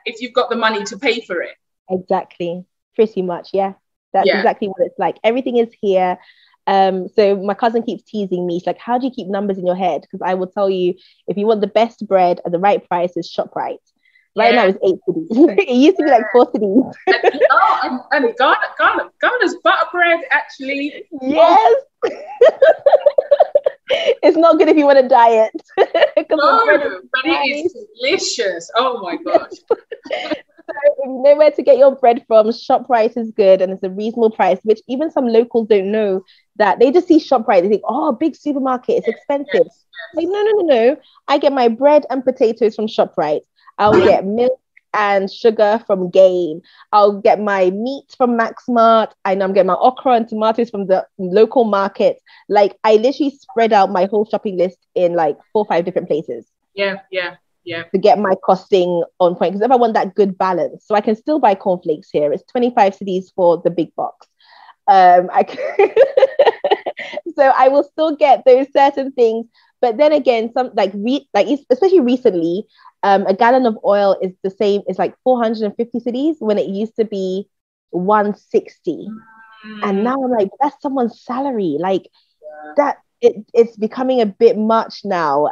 If you've got the money to pay for it. Exactly, pretty much, yeah. That's exactly what it's like. Everything is here. So my cousin keeps teasing me. She's like, how do you keep numbers in your head? Because I will tell you, if you want the best bread at the right price, is ShopRite. Right now it's 8 cities. It used to be like 4 cities. and Ghana's butter bread actually. Yes. It's not good if you want to diet. No, but it is delicious. Oh my gosh. So if you know where to get your bread from, ShopRite is good and it's a reasonable price, which even some locals don't know. That they just see ShopRite, they think, oh, big supermarket, it's expensive. Like, no. I get my bread and potatoes from ShopRite. I'll get milk and sugar from Gain. I'll get my meat from Maxmart. And I'm getting my okra and tomatoes from the local market. Like, I literally spread out my whole shopping list in like 4 or 5 different places. Yeah. To get my costing on point. Because if I want that good balance, so I can still buy cornflakes here. It's 25 cedis for the big box. So I will still get those certain things. But then again, some especially recently, a gallon of oil is the same. It's like 450 cedis when it used to be 160. And now I'm like, that's someone's salary. Like that, it's becoming a bit much now.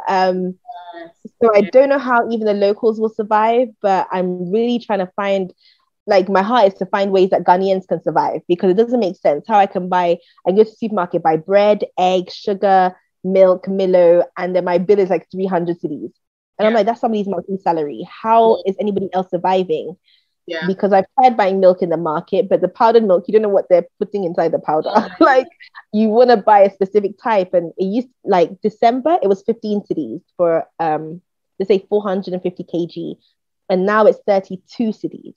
So I don't know how even the locals will survive, but I'm really trying to find, like, my heart is to find ways that Ghanaians can survive, because it doesn't make sense how I go to the supermarket, buy bread, eggs, sugar, milk, Milo, and then my bill is like 300 cedis. And I'm like, that's somebody's monthly salary. How is anybody else surviving? Because I've tried buying milk in the market, but the powdered milk, you don't know what they're putting inside the powder. Like, you want to buy a specific type, and it used, like, December, it was 15 cedis for let's say 450 kg, and now it's 32 cedis.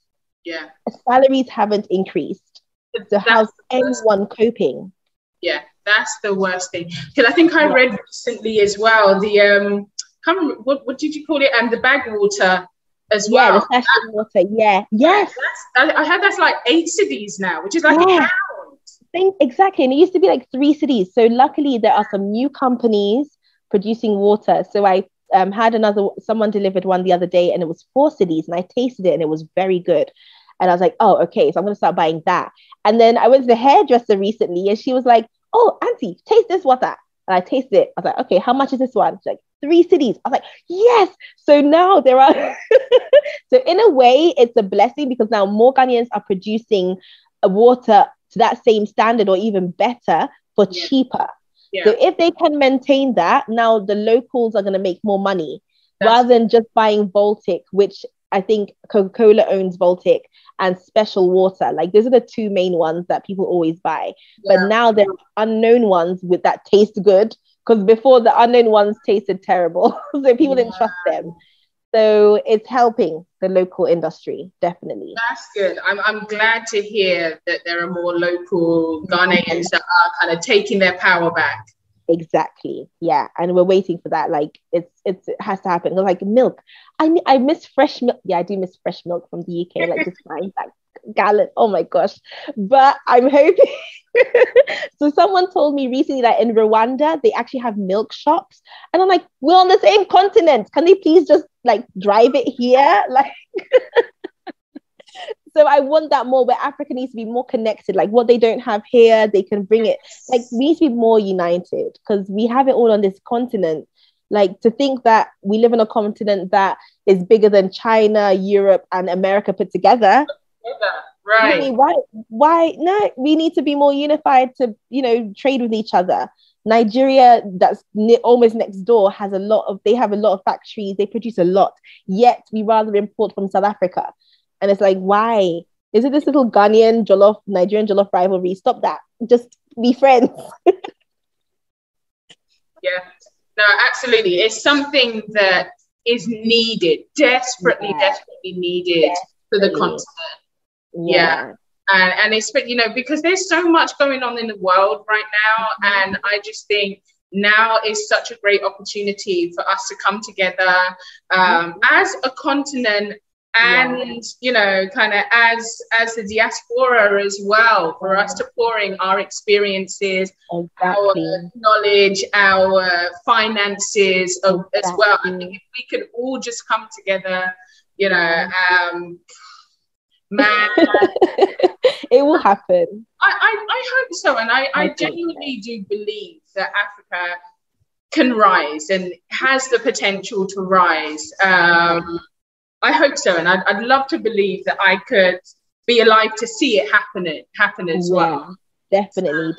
Salaries haven't increased, so how's anyone coping? That's the worst thing. Because I think I read recently as well, the can't remember, what did you call it? The bag water as well. The sachet water. Yes. I heard that's like 8 cedis now, which is like a pound. Exactly, and it used to be like 3 cedis. So luckily there are some new companies producing water. So I had someone delivered one the other day, and it was 4 cities, and I tasted it and it was very good. And I was like, oh, okay, so I'm going to start buying that. And then I went to the hairdresser recently, and she was like, oh, auntie, taste this water. And I tasted it. I was like, okay, how much is this one? She's like, 3 cities. I was like, yes. So now there are, so in a way, it's a blessing, because now more Ghanaians are producing a water to that same standard or even better for cheaper. Yeah. So if they can maintain that, now the locals are going to make more money rather than just buying Baltic, which I think Coca-Cola owns Baltic, and Special Water. Like, those are the two main ones that people always buy. Yeah. But now there are unknown ones that taste good, because before the unknown ones tasted terrible. So people didn't trust them. So it's helping the local industry, definitely. That's good. I'm glad to hear that there are more local Ghanaians that are kind of taking their power back. Exactly. Yeah. And we're waiting for that. Like, it has to happen. Like milk. I miss fresh milk. Yeah, I do miss fresh milk from the UK. Like, just buying that gallon. Oh my gosh. But I'm hoping. So someone told me recently that in Rwanda, they actually have milk shops. And I'm like, we're on the same continent. Can they please just like drive it here? Like, so I want that more, where Africa needs to be more connected. Like, what they don't have here, they can bring it. Like, we need to be more united, because we have it all on this continent. Like, to think that we live on a continent that is bigger than China, Europe, and America put together. Right. Really, why? No, we need to be more unified to, trade with each other. Nigeria, that's almost next door, they have a lot of factories. They produce a lot. Yet we rather import from South Africa. And it's like, why? Is it this little Nigerian jollof rivalry? Stop that. Just be friends. Yeah, no, absolutely. It's something that is needed, desperately needed for the continent. Yeah. And it's, because there's so much going on in the world right now. And I just think now is such a great opportunity for us to come together as a continent, and kind of as the diaspora as well, for us to pour in our experiences, our knowledge, our finances as well. I think if we could all just come together, man, it will happen. I hope so, and I genuinely do believe that Africa can rise and has the potential to rise. I hope so, and I'd love to believe that I could be alive to see it happen as well. Definitely.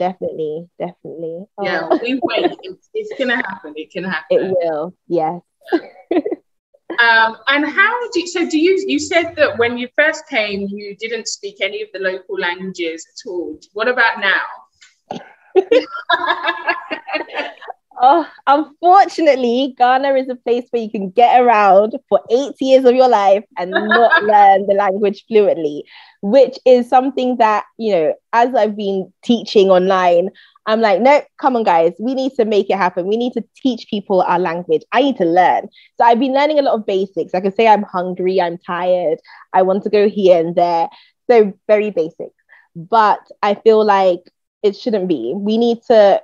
Yeah, we wait. It's gonna happen. It can happen. It will. Yes. And you said that when you first came, you didn't speak any of the local languages at all. What about now? Oh, unfortunately, Ghana is a place where you can get around for 8 years of your life and not learn the language fluently, which is something that, as I've been teaching online, I'm like, no, come on, guys, we need to make it happen. We need to teach people our language. I need to learn. So I've been learning a lot of basics. I can say I'm hungry, I'm tired, I want to go here and there. So very basic. But I feel like it shouldn't be. We need to,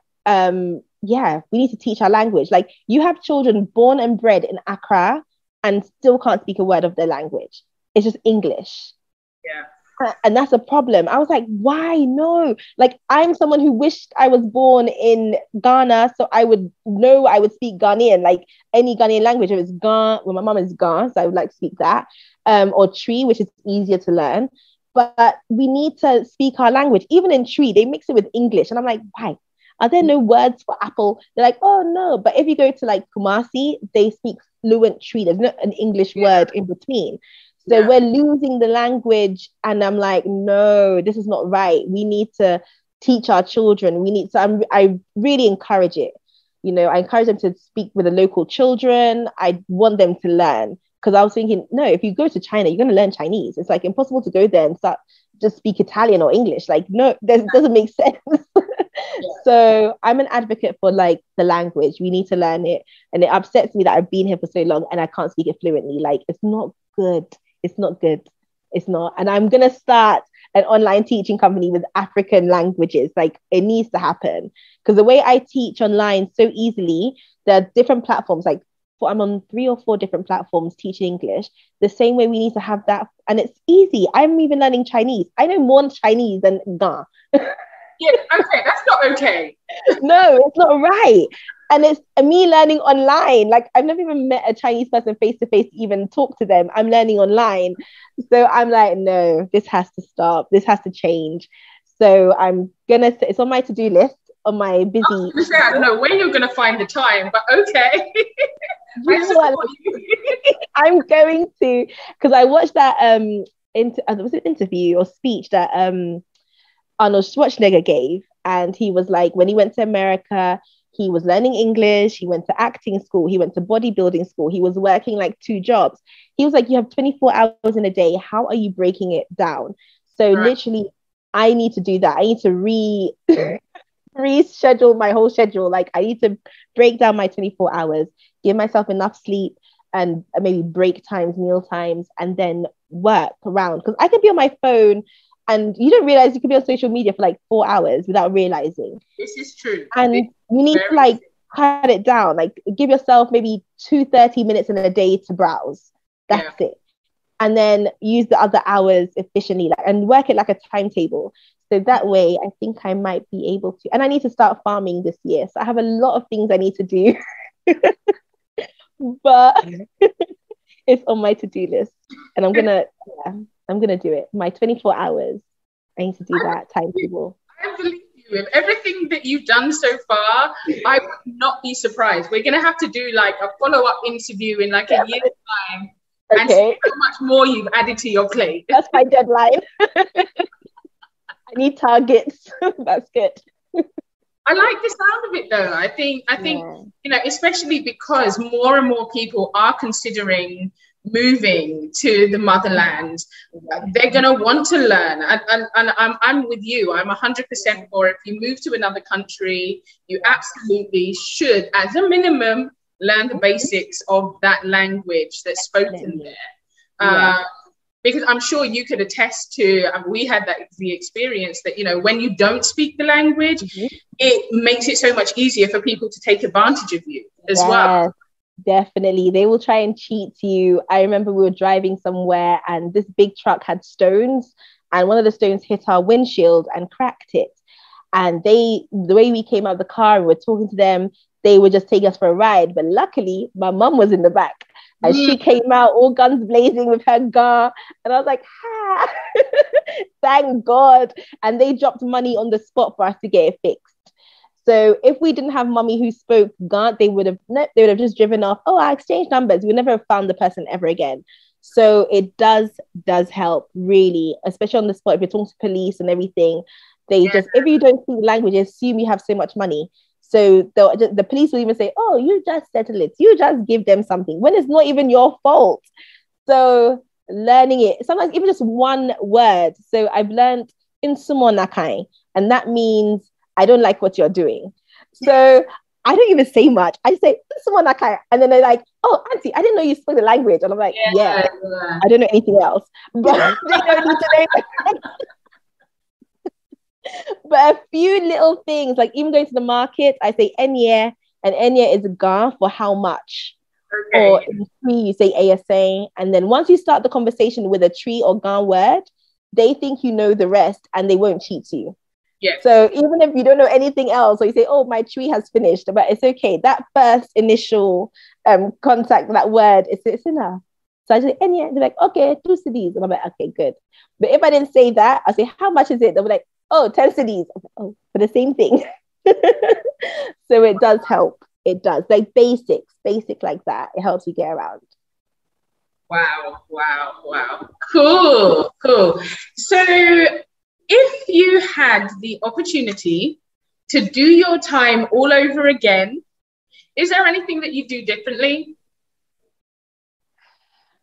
we need to teach our language. Like, you have children born and bred in Accra and still can't speak a word of their language. It's just English. Yeah. And that's a problem. I was like, why? No. Like, I'm someone who wished I was born in Ghana, so I would speak Ghanaian, like any Ghanaian language. If it's Ga, well, my mom is Ga, so I would like to speak that. Or Tree, which is easier to learn. But we need to speak our language. Even in Tree, they mix it with English. And I'm like, why? Are there no words for apple? They're like, oh, no. But if you go to like Kumasi, they speak fluent Tree. There's not an English word in between. So we're losing the language. And I'm like, no, this is not right. We need to teach our children. I really encourage it. I encourage them to speak with the local children. I want them to learn. Because I was thinking, no, if you go to China, you're going to learn Chinese. It's like impossible to go there and start just speak Italian or English. Like, no, that doesn't make sense. So I'm an advocate for like the language. We need to learn it. And it upsets me that I've been here for so long and I can't speak it fluently. Like, it's not good. It's not good. It's not. And I'm going to start an online teaching company with African languages. Like, it needs to happen. Because the way I teach online so easily, there are different platforms. Like, I'm on 3 or 4 different platforms teaching English. The same way we need to have that, and it's easy. I'm even learning Chinese. I know more Chinese than Ga. Yeah, okay, that's not okay. No, it's not right. And it's me learning online. Like, I've never even met a Chinese person face to face to even talk to them. I'm learning online. So I'm like, no, this has to stop. This has to change. So it's on my to-do list, on my busy. I don't know where you're gonna find the time, but okay. I'm going to, because I watched that was it interview or speech that Arnold Schwarzenegger gave, and he was like, when he went to America, he was learning English, he went to acting school, he went to bodybuilding school, he was working like 2 jobs. He was like, you have 24 hours in a day, how are you breaking it down? So literally, I need to do that. I need to reschedule my whole schedule. Like, I need to break down my 24 hours, give myself enough sleep, and maybe break times, meal times, and then work around. Because I could be on my phone and you don't realize you could be on social media for like 4 hours without realizing. This is true. And you need to like cut it down. Like, give yourself maybe 30 minutes in a day to browse. That's it. And then use the other hours efficiently, and work it like a timetable. So that way, I think I might be able to. And I need to start farming this year. So I have a lot of things I need to do. But it's on my to-do list. And I'm gonna do it. My 24 hours. I need to do that timetable. I believe you. With everything that you've done so far, I would not be surprised. We're gonna have to do like a follow-up interview in like a year's time. Okay. And see how much more you've added to your plate. That's my deadline. I need targets. That's good. I like the sound of it though. I think you know, especially because more and more people are considering moving to the motherland. They're going to want to learn, and I'm with you. I'm 100% for it. If you move to another country, you absolutely should, as a minimum, learn the basics of that language that's spoken there. Because I'm sure you could attest to, we had the experience that, you know, when you don't speak the language, it makes it so much easier for people to take advantage of you as well. Definitely. They will try and cheat you. I remember we were driving somewhere and this big truck had stones, and one of the stones hit our windshield and cracked it. And the way we came out of the car and we're talking to them, they would just take us for a ride. But luckily, my mum was in the back. And she came out all guns blazing with her gun. And I was like, thank God. And they dropped money on the spot for us to get it fixed. So if we didn't have mummy who spoke Ghana, they would have just driven off. Oh, I exchanged numbers. We never have found the person ever again. So it does help, really, especially on the spot. If you're talking to police and everything, if you don't speak the language, they assume you have so much money. So the police will even say, oh, you just settle it. You just give them something when it's not even your fault. So learning it, sometimes even just one word. So I've learned in Sumo Nakai, and that means I don't like what you're doing. So I don't even say much. I just say, Sumo Nakai. And then they're like, oh, Auntie, I didn't know you spoke the language. And I'm like, yeah. I don't know anything else. But they don't need to know. But a few little things, like even going to the market, I say enye, and enye is a ga for how much. Okay. Or in tree, you say ASA. And then once you start the conversation with a tree or ga word, they think you know the rest and they won't cheat you. Yes. So even if you don't know anything else, or you say, oh, my tree has finished, but it's okay. That first initial contact, that word, it's enough. So I just say, enye, they're like, okay, 2 cedis. And I'm like, okay, good. But if I didn't say that, I say, how much is it? They'll be like, oh, 10 cedis. Like, oh, for the same thing. So it does help. It does. Like basic like that. It helps you get around. Wow. Cool. So if you had the opportunity to do your time all over again, is there anything that you do differently?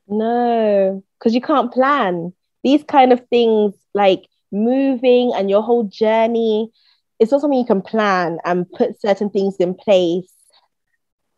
No, because you can't plan. These kind of things, like moving and your whole journey, it's not something you can plan and put certain things in place.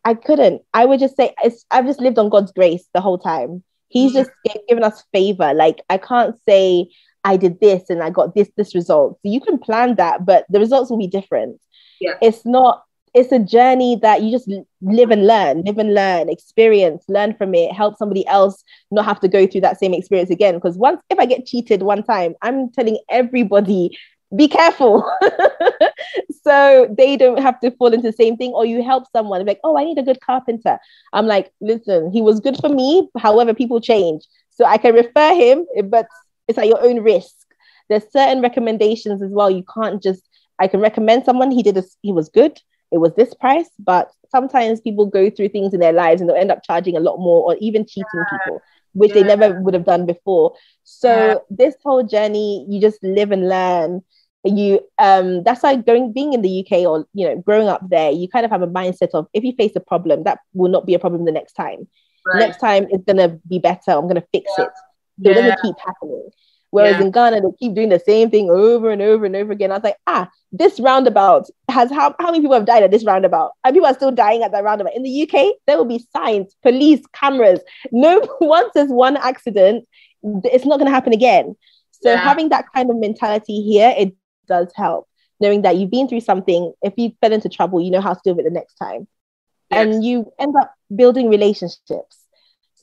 I couldn't. I would just say I've just lived on God's grace the whole time. He's just given us favor. Like, I can't say I did this and I got this result. So you can plan that, but the results will be different. Yeah. It's not it's a journey that you just live and learn, experience, learn from it, help somebody else not have to go through that same experience again. Because if I get cheated one time, I'm telling everybody, be careful. So they don't have to fall into the same thing. Or you help someone like, oh, I need a good carpenter. I'm like, listen, he was good for me. However, people change. So I can refer him, but it's at your own risk. There's certain recommendations as well. You can't just, I can recommend someone, he was good. It was this price, but sometimes people go through things in their lives and they'll end up charging a lot more, or even cheating people, which they never would have done before. So this whole journey, you just live and learn. You that's why being in the UK, or growing up there, you kind of have a mindset of, if you face a problem, that will not be a problem the next time. Next time it's gonna be better. I'm gonna fix it. So it doesn't keep happening. Whereas in Ghana, they keep doing the same thing over and over and over again. I was like, this roundabout has how many people have died at this roundabout? And people are still dying at that roundabout. In the UK, there will be signs, police, cameras. No, once there's one accident, it's not going to happen again. So having that kind of mentality here, it does help. Knowing that you've been through something, if you fell into trouble, you know how to deal with it the next time. And you end up building relationships.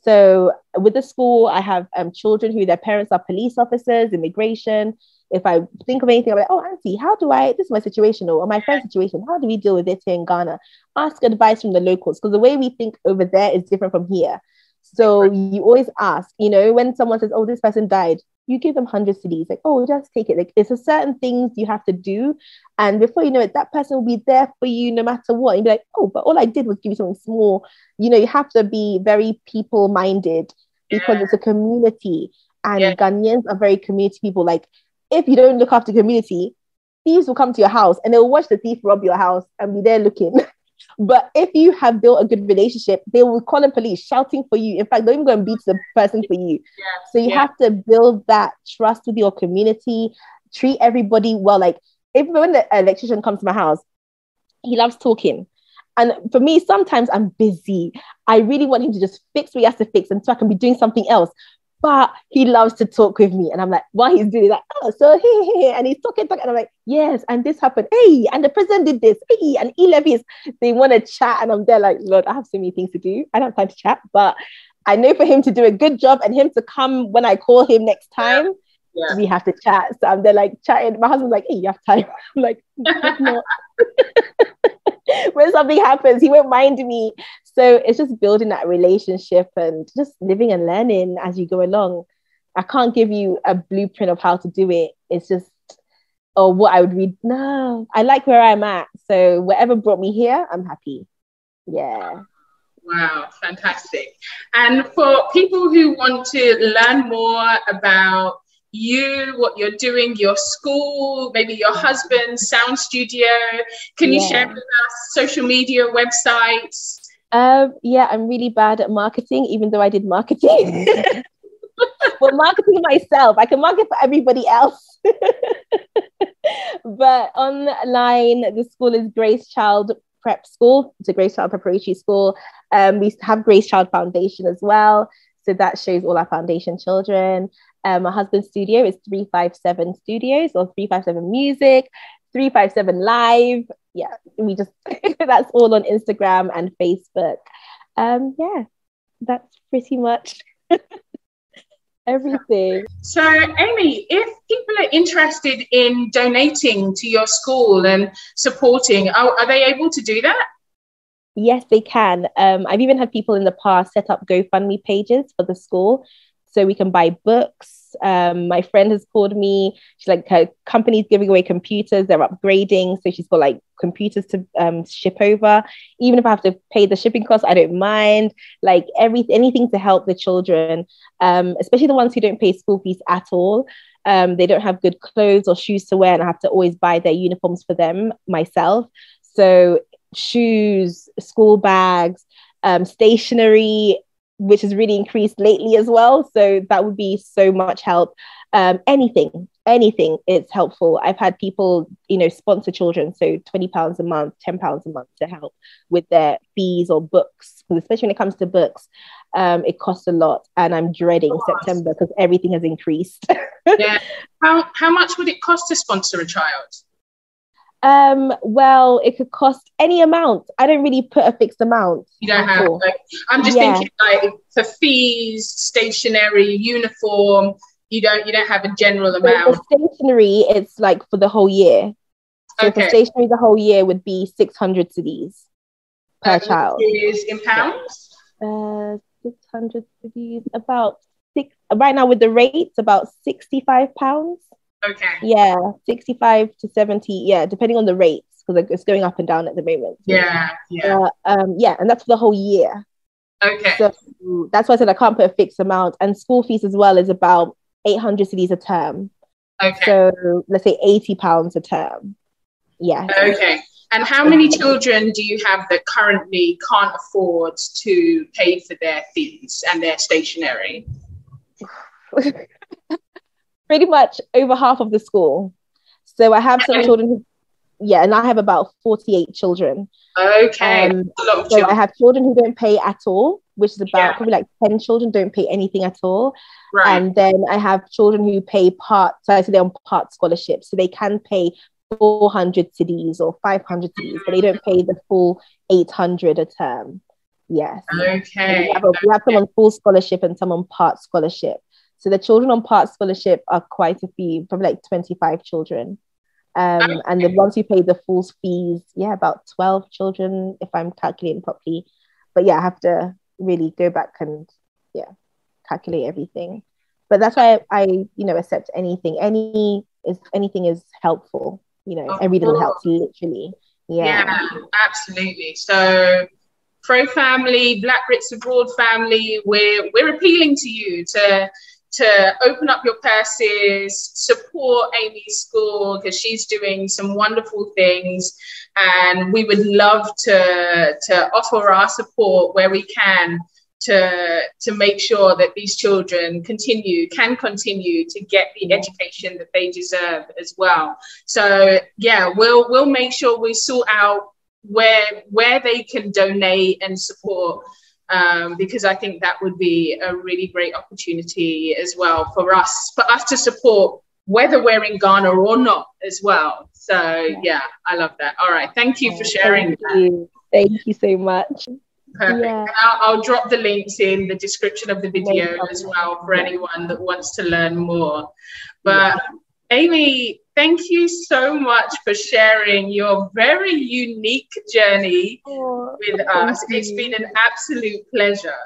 So with the school, I have children who their parents are police officers, immigration. If I think of anything, I'm like, oh, auntie, this is my situation, or my friend's situation, how do we deal with it here in Ghana? Ask advice from the locals, because the way we think over there is different from here. So you always ask, when someone says, oh, this person died, you give them 100 cedis, like, oh, just take it. Like, it's a certain things you have to do. And before you know it, that person will be there for you no matter what. And you'll be like, oh, but all I did was give you something small. You have to be very people-minded, because it's a community. And Ghanaians are very community people. Like, if you don't look after community, thieves will come to your house and they'll watch the thief rob your house and be there looking. But if you have built a good relationship, they will call the police, shouting for you. In fact, they'll even go and beat the person for you. So you have to build that trust with your community, treat everybody well. Like, when the electrician comes to my house, he loves talking. And for me, sometimes I'm busy. I really want him to just fix what he has to fix, and so I can be doing something else. But he loves to talk with me. And I'm like, while he's doing it, like, oh, so hey. And he's talking. And I'm like, yes, and this happened. Hey, and the president did this. Hey, and E-levies. They want to chat. And I'm there like, Lord, I have so many things to do. I don't have time to chat. But I know for him to do a good job and him to come when I call him next time, we have to chat. So I'm there like chatting. My husband's like, hey, you have time. I'm like, no. When something happens, he won't mind me. So it's just building that relationship and just living and learning as you go along. I can't give you a blueprint of how to do it. It's just, or what I would read. No, I like where I'm at. So whatever brought me here, I'm happy. Yeah. Wow, fantastic. And for people who want to learn more about you, what you're doing, your school, maybe your husband's sound studio, can you share with us social media, websites? I'm really bad at marketing, even though I did marketing. Well, marketing myself, I can market for everybody else. But online, the school is Grace Child Prep School. It's a Grace Child Preparatory School. We have Grace Child Foundation as well. So that shows all our foundation children. My husband's studio is 357 Studios, or 357 Music, 357 Live. Yeah, we just, that's all on Instagram and Facebook. That's pretty much everything. So, Amy, if people are interested in donating to your school and supporting, are they able to do that? Yes, they can. I've even had people in the past set up GoFundMe pages for the school so we can buy books. My friend has called me. She's like, her company's giving away computers. They're upgrading. So she's got like computers to ship over. Even if I have to pay the shipping costs, I don't mind. Like anything to help the children, especially the ones who don't pay school fees at all. They don't have good clothes or shoes to wear, and I have to always buy their uniforms for them myself. So shoes, school bags, stationery, which has really increased lately as well. So that would be so much help. Anything, it's helpful. I've had people, sponsor children. So £20 a month, £10 a month to help with their fees or books. Because especially when it comes to books, it costs a lot. And I'm dreading September because everything has increased. Yeah. How much would it cost to sponsor a child? Well, it could cost any amount. I don't really put a fixed amount. You don't have, like, I'm just thinking like for fees, stationery, uniform, you don't have a general amount. So for stationery, it's like for the whole year. So for stationery, the whole year would be 600 cedis per child. Is in pounds? 600 cedis, about six. Right now with the rates, about £65. Okay. Yeah, 65 to 70. Yeah, depending on the rates, because it's going up and down at the moment. Yeah. And that's for the whole year. Okay. So that's why I said I can't put a fixed amount. And school fees as well is about 800 cedis a term. Okay. So let's say £80 a term. Yeah. Okay. And how many children do you have that currently can't afford to pay for their fees and their stationery? Pretty much over half of the school. So I have some children and I have about 48 children. Okay. A lot of children. I have children who don't pay at all, which is about probably like 10 children don't pay anything at all. Right. And then I have children who pay part, so I say they're on part scholarship, so they can pay 400 cedis or 500 cedis, but they don't pay the full 800 a term. Yes. Okay. We have some on full scholarship and some on part scholarship. So the children on part scholarship are quite a few, probably like 25 children. And the ones who pay the full fees, about 12 children, if I'm calculating properly. But I have to really go back and calculate everything. But that's why I accept anything. Anything is helpful. Every little helps, literally. Yeah, absolutely. So Pro Family, Black Brits Abroad family, we're appealing to you to open up your purses, support Amy's school because she's doing some wonderful things, and we would love to offer our support where we can to make sure that these children can continue to get the education that they deserve as well. So we'll make sure we sort out where they can donate and support. Because I think that would be a really great opportunity as well for us to support, whether we're in Ghana or not as well. So I love that. All right, thank you for sharing. Thank you so much. Perfect. And I'll drop the links in the description of the video as well for anyone that wants to learn more. But Amy, thank you so much for sharing your very unique journey with us. It's been an absolute pleasure.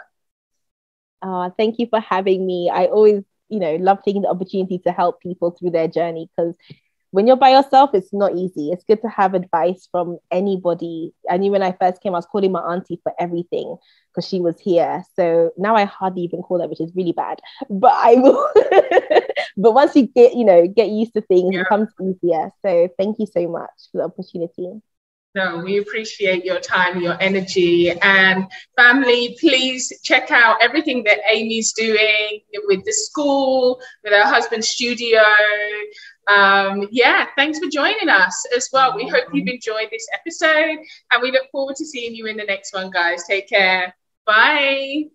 Thank you for having me. I always, love taking the opportunity to help people through their journey, because when you're by yourself, it's not easy. It's good to have advice from anybody. I knew when I first came, I was calling my auntie for everything because she was here. So now I hardly even call her, which is really bad. But I will. But once you get used to things, it becomes easier. So thank you so much for the opportunity. No, we appreciate your time, your energy. And family, please check out everything that Amy's doing with the school, with her husband's studio. Thanks for joining us as well. We hope you've enjoyed this episode, and we look forward to seeing you in the next one, guys. Take care. Bye.